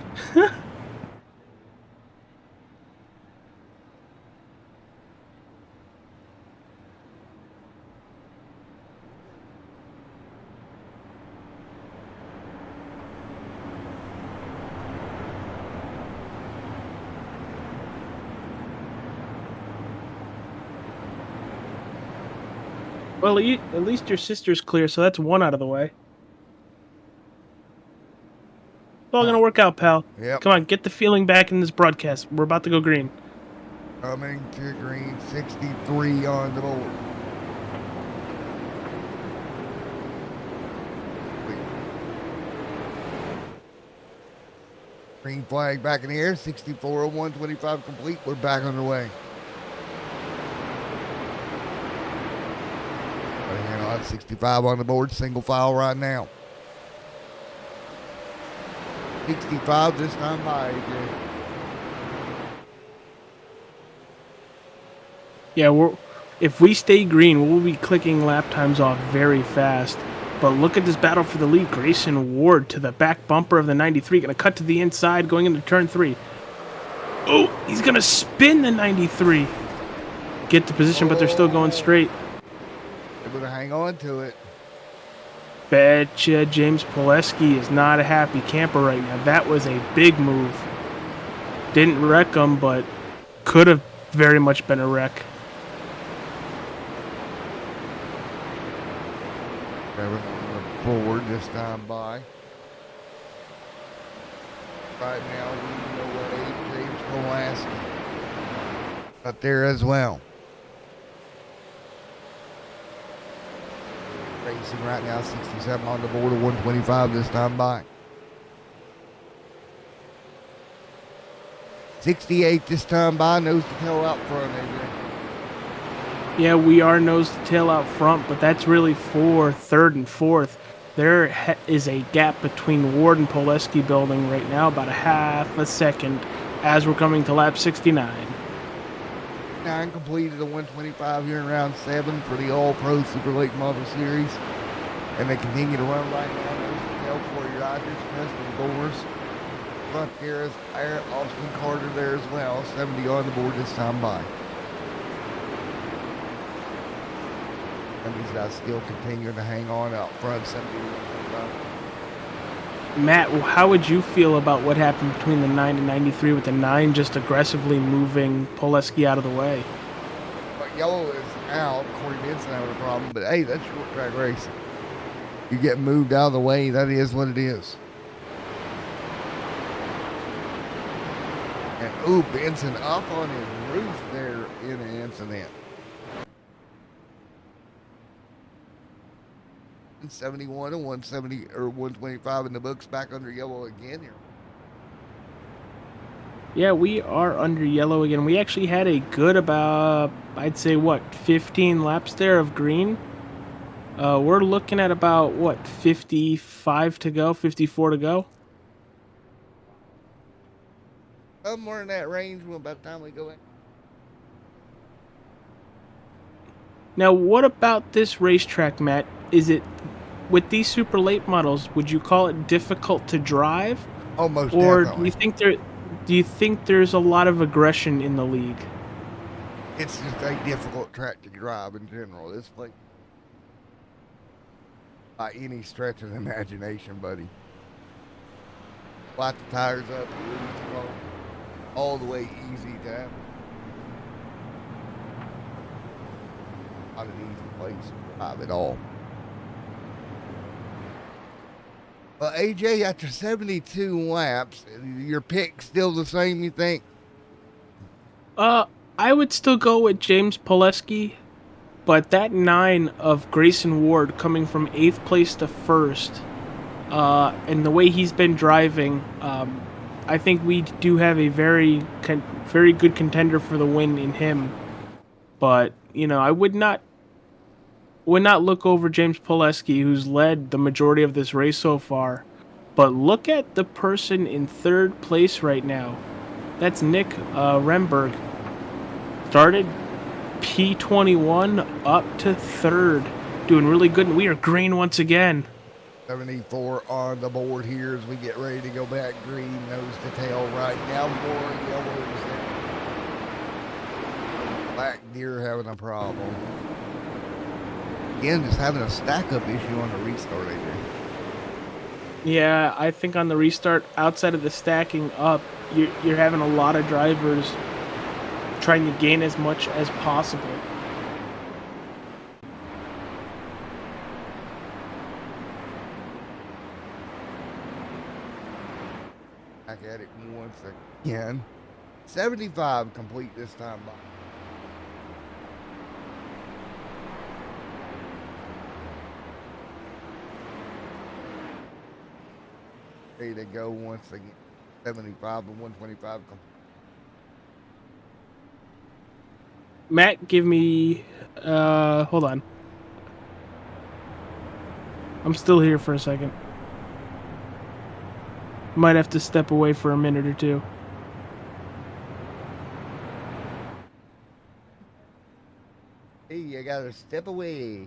Well, at least your sister's clear, so that's one out of the way. It's all gonna work out, pal. Yep. Come on, get the feeling back in this broadcast. We're about to go green. Coming to green, 63 on the board. Green flag back in the air, 64:01, 25 complete. We're back underway. Hang on, 65 on the board, single file right now. 65 this time by AJ. Yeah, if we stay green, we'll be clicking lap times off very fast. But look at this battle for the lead. Grayson Ward to the back bumper of the 93. Going to cut to the inside, going into turn 3. Oh, he's going to spin the 93. Get the position, but they're still going straight. Able to hang on to it. Betcha James Pileski is not a happy camper right now. That was a big move. Didn't wreck him, but could have very much been a wreck. Forward this time by. Right now, leading away, James Pulaski. Up there as well. Racing right now, 67 on the board, 125 this time by. 68 this time by, nose to tail out front, AJ. Yeah, we are nose to tail out front, but that's really for third and fourth. There is a gap between Ward and Pileski building right now, about a half a second. as we're coming to lap 69. 9 completed the 125 here in round 7 for the All-Pro Super Late Model Series. And they continue to run right now. There's Corey Rogers, Preston Doors, front here is Austin Carter there as well. 70 on the board this time by. And these guys still continuing to hang on out front. 71. Matt, how would you feel about what happened between the 9 and 93 with the 9 just aggressively moving Poleski out of the way? But yellow is out. Corey Benson having a problem. But hey, that's short track racing. You get moved out of the way, that is what it is. And ooh, Benson up on his roof there in an incident. 71 and 170 or 125 in the books, back under yellow again here. Yeah, we are under yellow again. We actually had a good about, I'd say, 15 laps there of green. We're looking at about, 55 to go, 54 to go? Somewhere in that range by the time we go in. Now, what about this racetrack, Matt? Is it, with these super late models, would you call it difficult to drive? Almost or definitely. Do you think there's a lot of aggression in the league? It's just a difficult track to drive in general. This place, by any stretch of the imagination, buddy. Light the tires up, all the way easy to have. Not an easy place to drive at all. Well, AJ, after 72 laps, your pick still the same, you think? I would still go with James Poleski, but that 9 of Grayson Ward coming from 8th place to 1st, and the way he's been driving, I think we do have a very good contender for the win in him. But, I would not look over James Poleski, who's led the majority of this race so far. But look at the person in 3rd place right now. That's Nick Remberg. Started P21 up to 3rd. Doing really good, and we are green once again. 74 on the board here as we get ready to go back green, nose to tail right now. More yellows there. Black Deer having a problem. Again, just having a stack-up issue on the restart right there. Yeah, I think on the restart, outside of the stacking up, you're having a lot of drivers trying to gain as much as possible. Back at it once again. 75 complete this time by. Ready to go once again. 75 and 125. Matt, give me... hold on. I'm still here for a second. Might have to step away for a minute or two. Hey, you gotta step away.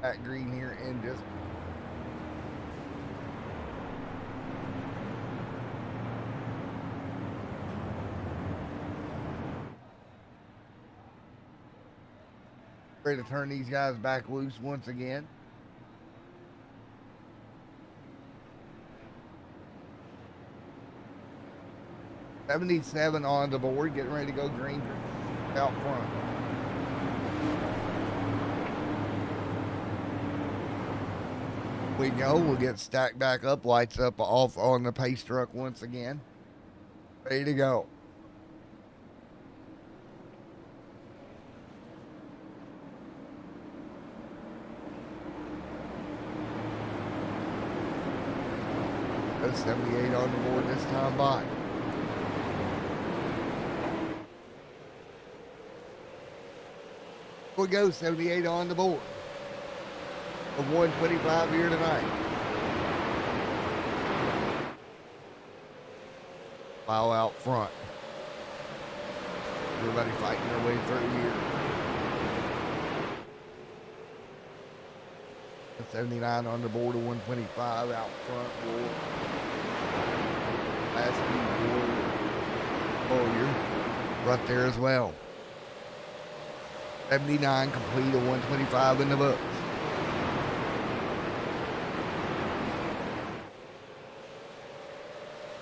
At green here and just ready to turn these guys back loose once again. $77 on the board, getting ready to go green out front. We go, we'll get stacked back up, lights up off on the pace truck once again. Ready to go. That's 78 on the board this time by. We go, 78 on the board. of 125 here tonight. File out front. Everybody fighting their way through here. 79 on the board of 125 out front. Last Warrior right there as well. 79 complete of 125 in the books.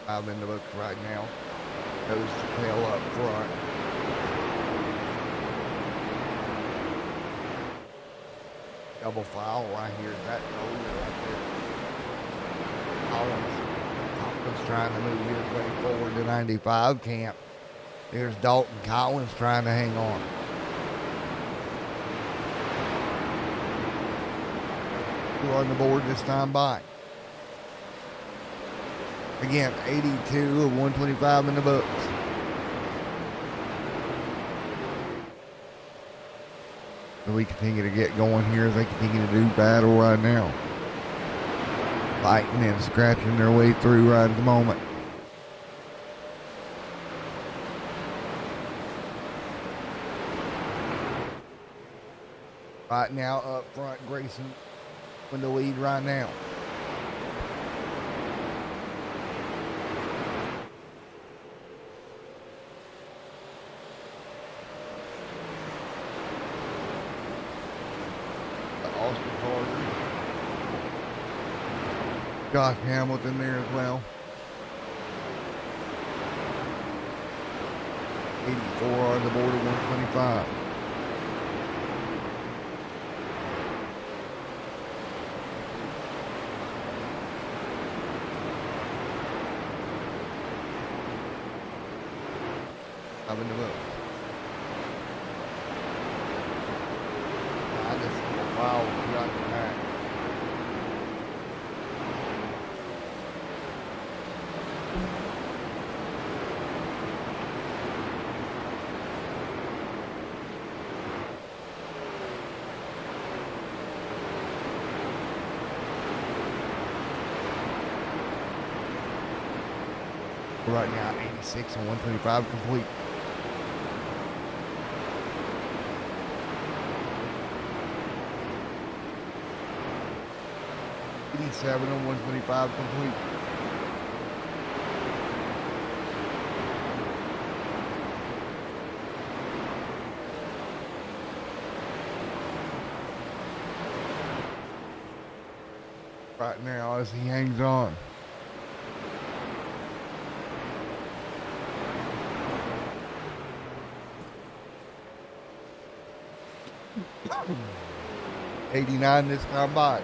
Five in the books right now. Goes to tail up front. Double file right here. That Warrior right there. Collins trying to move his way forward to 95 camp. There's Dalton Collins trying to hang on. Two on the board this time by. Again, 82 of 125 in the books. So we continue to get going here as they continue to do battle right now. Fighting and scratching their way through right at the moment. Right now, up front, Grayson in the lead right now. Austin Carter. Josh Hamilton there as well. 84 on the board of 125. In the book. I just foul throughout the pack. Right now, 86 and 125 complete. 87 on 125 complete. Right now as he hangs on. '89 this time by.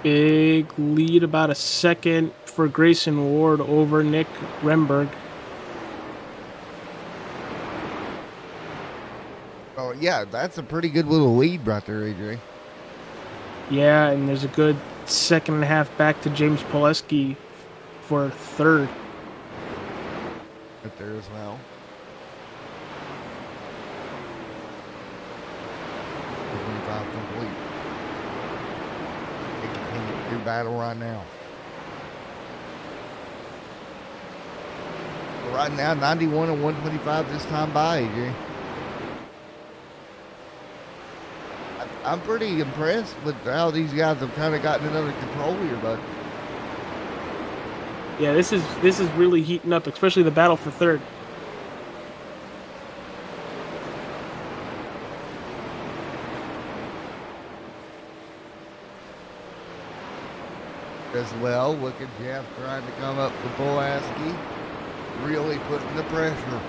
Big lead, about a second for Grayson Ward over Nick Remberg. Oh, yeah, that's a pretty good little lead right there, AJ. Yeah, and there's a good second and a half back to James Poleski for third. Right there as well. 25 complete. They continue to do battle right now. Right now, 91 and 125 this time by, AJ. I'm pretty impressed with how these guys have kind of gotten it under control here, bud. Yeah, this is really heating up, especially the battle for third. As well, look at Jeff trying to come up to Pulaski, really putting the pressure.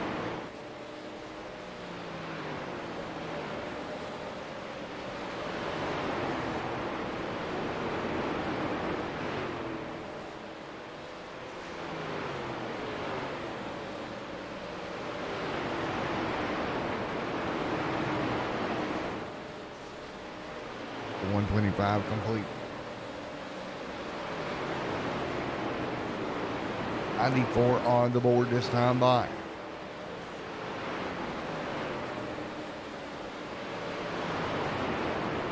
The 125 complete. 94 on the board this time by.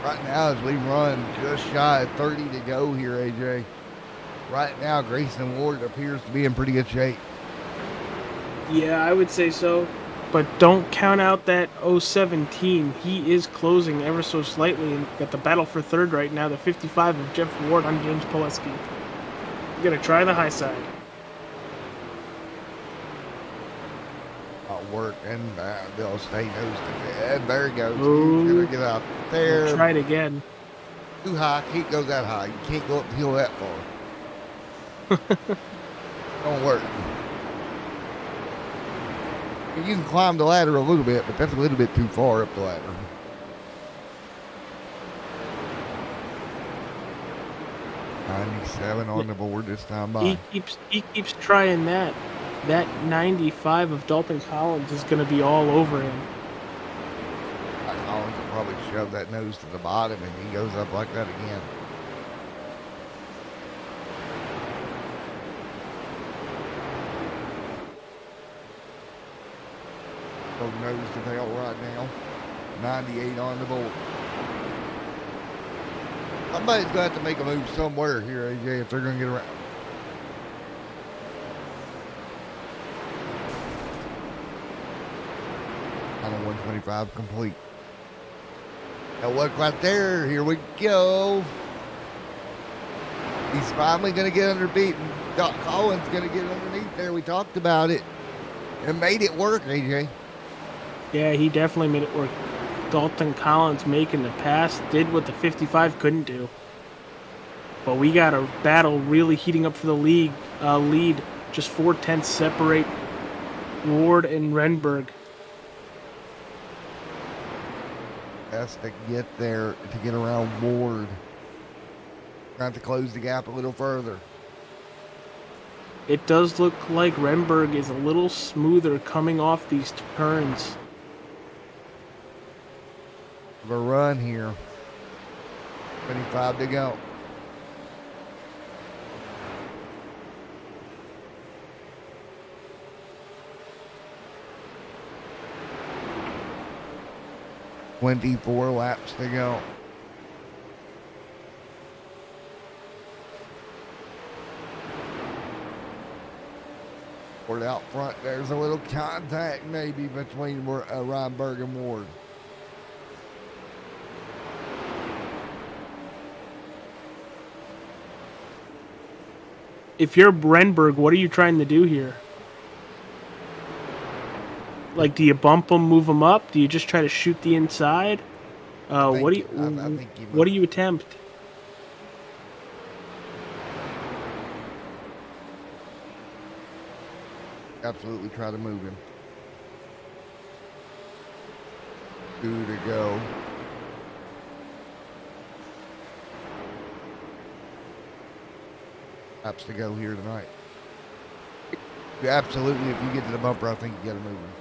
Right now, as we run just shy of 30 to go here, AJ. Right now, Grayson Ward appears to be in pretty good shape. Yeah, I would say so. But don't count out that 017. He is closing ever so slightly and got the battle for third right now. The 55 of Jeff Ward on James Poleski. You're going to try the high side. Work and they'll stay nose to head. There he goes. He's going to get out there. Try it again. Too high. Can't go that high. You can't go up the hill that far. Don't work. You can climb the ladder a little bit, but that's a little bit too far up the ladder. .97 on the board this time by. He keeps trying that. That 95 of Dalton Collins is going to be all over him. Collins will probably shove that nose to the bottom, and he goes up like that again. So nose to tail right now. 98 on the board. Somebody's going to have to make a move somewhere here, AJ, if they're going to get around. Final 125 complete. Now look right there. Here we go. He's finally going to get underbeaten. Doc Collins going to get underneath there. We talked about it. And made it work, AJ. Yeah, he definitely made it work. Dalton Collins making the pass did what the 55 couldn't do. But we got a battle really heating up for the lead. Just 4/10 separate Ward and Renberg. Has to get there to get around Ward. Got to close the gap a little further. It does look like Renberg is a little smoother coming off these turns. The run here. 25 to go. .24 laps to go. Ward out front. There's a little contact maybe between Renberg and Ward. If you're Renberg, what are you trying to do here? Like, do you bump him, move him up? Do you just try to shoot the inside? What do you attempt? Absolutely try to move him. 2 to go. Laps to go here tonight. Absolutely, if you get to the bumper, I think you got to move him.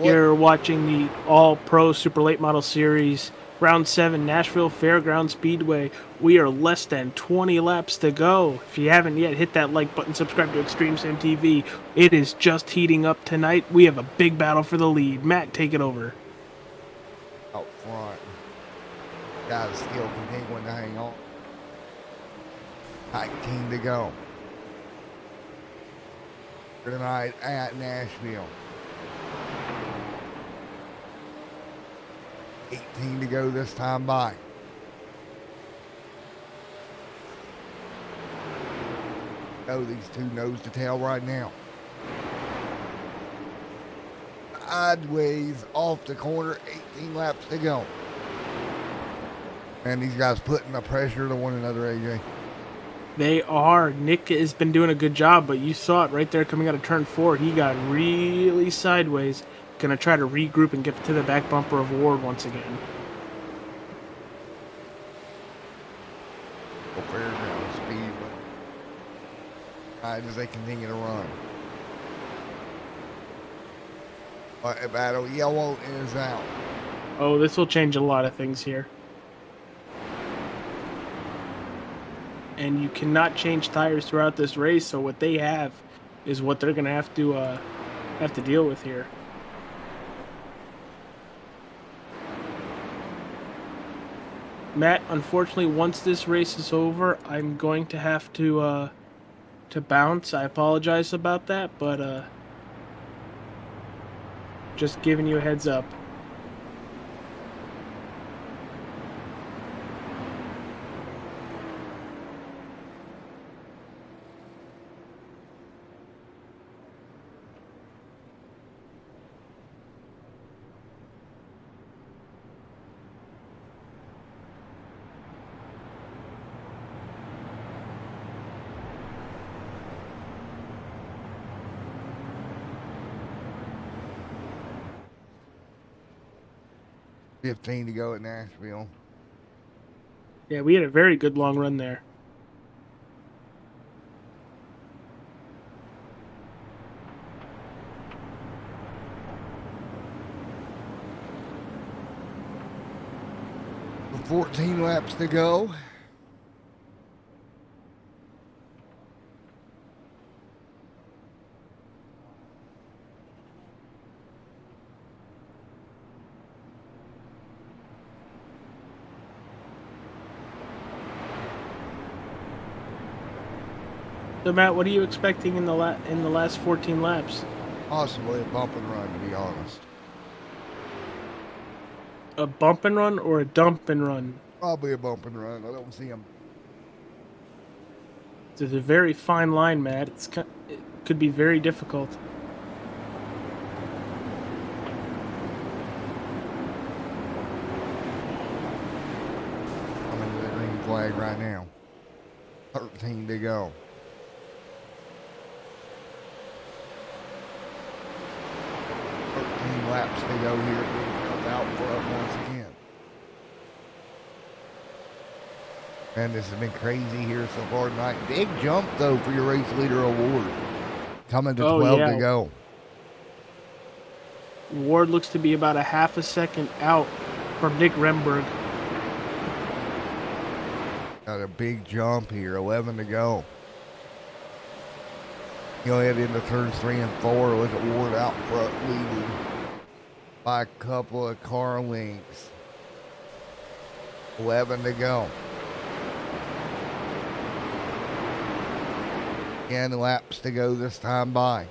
You're watching the All-Pro Super Late Model Series, Round 7, Nashville Fairgrounds Speedway. We are less than 20 laps to go. If you haven't yet, hit that like button, subscribe to extremesimtv. It is just heating up tonight. We have a big battle for the lead. Matt, take it over. Out front. Guys still continuing to hang on. 19 to go. Tonight at Nashville. 18 to go this time by. Oh, these two nose to tail right now. Sideways off the corner, 18 laps to go. And these guys putting the pressure to one another, AJ. They are. Nick has been doing a good job, but you saw it right there coming out of turn 4. He got really sideways. Going to try to regroup and get to the back bumper of Ward once again. Fairgrounds Speedway. Right as they continue to run. But battle yellow is out. Oh, this will change a lot of things here. And you cannot change tires throughout this race, so what they have is what they're going to have to have to deal with here. Matt, unfortunately, once this race is over, I'm going to have to bounce. I apologize about that, but just giving you a heads up. $15 to go at Nashville. Yeah, we had a very good long run there. With 14 laps to go. So Matt, what are you expecting in the last 14 laps? Possibly a bump and run, to be honest. A bump and run or a dump and run? Probably a bump and run. I don't see him. It's a very fine line, Matt. It could be very difficult. I'm into the green flag right now. 13 to go. Laps to go here. Out front once again. And this has been crazy here so far tonight. Big jump though for your race leader award. Coming to 12 to go. Ward looks to be about a half a second out from Nick Remberg. Got a big jump here. 11 to go. He'll head into turns 3 and 4. Look at Ward out front leading by a couple of car lengths. 11 to go. 10 laps to go this time by.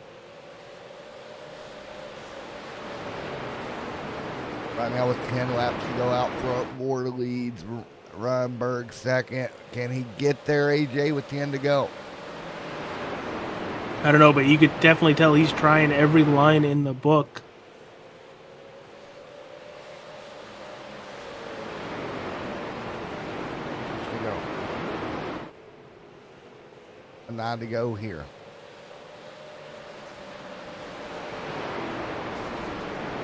Right now with 10 laps to go out front, Ward leads. Reinberg second. Can he get there, AJ, with 10 to go? I don't know, but you could definitely tell he's trying every line in the book. A 9 to go here.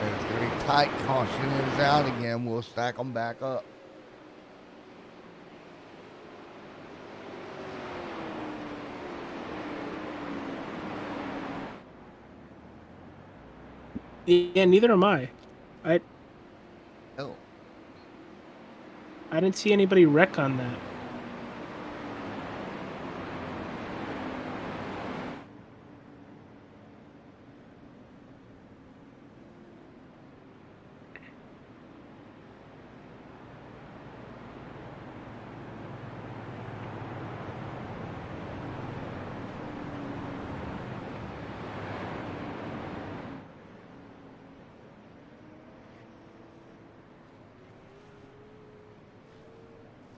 And it's going to be tight. Caution is out again. We'll stack them back up. Yeah, neither am I. I Oh. didn't see anybody wreck on that.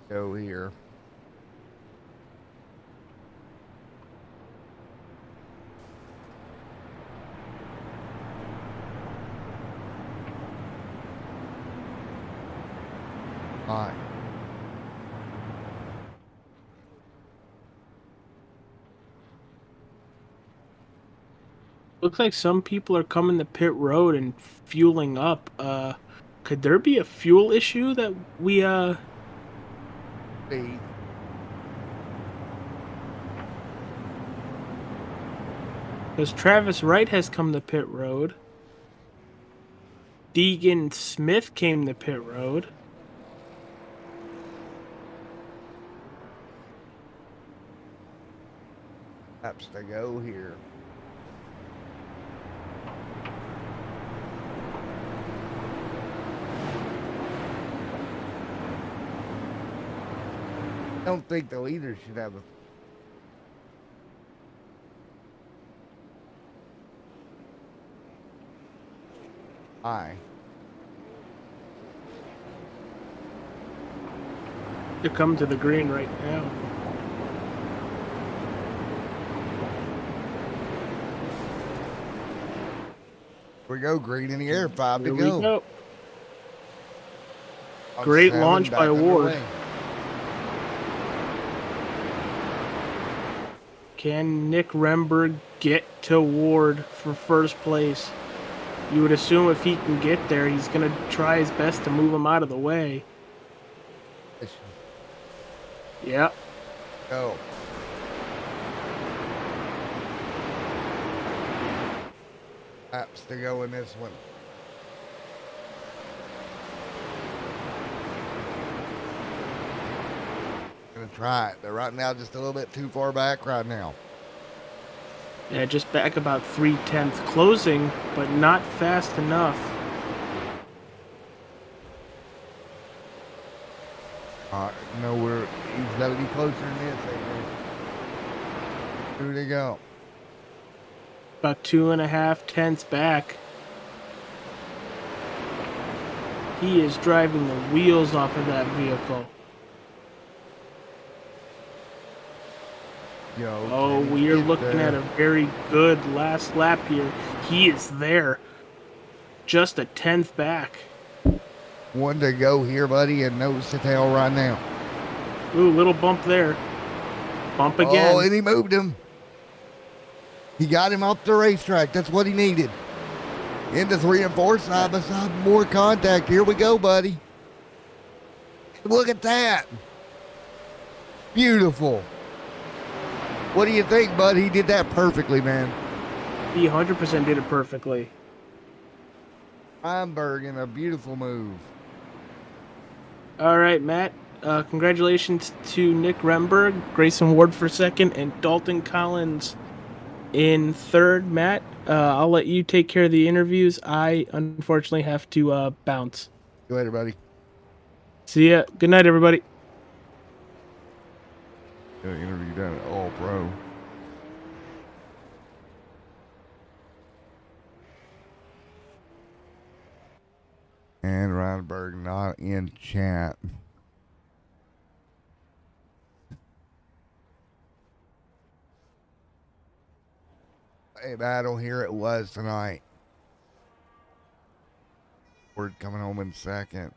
Go here. Hi. Looks like some people are coming to pit road and fueling up. Could there be a fuel issue that we B. Because Travis Wright has come to pit road. Deegan Smith came to pit road. Laps to go here. don't think the leader should have a. They're coming to the green right now. Here we go, green in the air, 5 Here to we go. go. On Great 7, launch back by Ward. underway. Can Nick Remberg get to Ward for first place? You would assume if he can get there, he's going to try his best to move him out of the way. Yep. Go. Laps to go in this one. Gonna try it. They're right now just a little bit too far back right now. Yeah, just back about 3/10, closing, but not fast enough. No, he's got to be closer than this. Here they go. About 2.5 tenths back. He is driving the wheels off of that vehicle. Oh, we are looking at a very good last lap here. He is there. Just a 10th back. 1 to go here, buddy, and nose to tail right now. Ooh, little bump there. Bump again. Oh, and he moved him. He got him off the racetrack. That's what he needed. Into 3 and 4, side by side, more contact. Here we go, buddy. Look at that. Beautiful. What do you think, bud? He did that perfectly, man. He 100% did it perfectly. Feinberg in a beautiful move. All right, Matt. Congratulations to Nick Remberg, Grayson Ward for second, and Dalton Collins in third. Matt, I'll let you take care of the interviews. I unfortunately have to bounce. See you later, buddy. See ya. Good night, everybody. Got an interview down at All Pro. And Reinberg not in chat. A battle here it was tonight. Word coming home in second.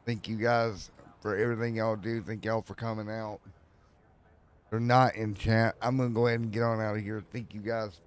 Thank you guys for everything y'all do. Thank y'all for coming out. They're not in chat. I'm going to go ahead and get on out of here. Thank you guys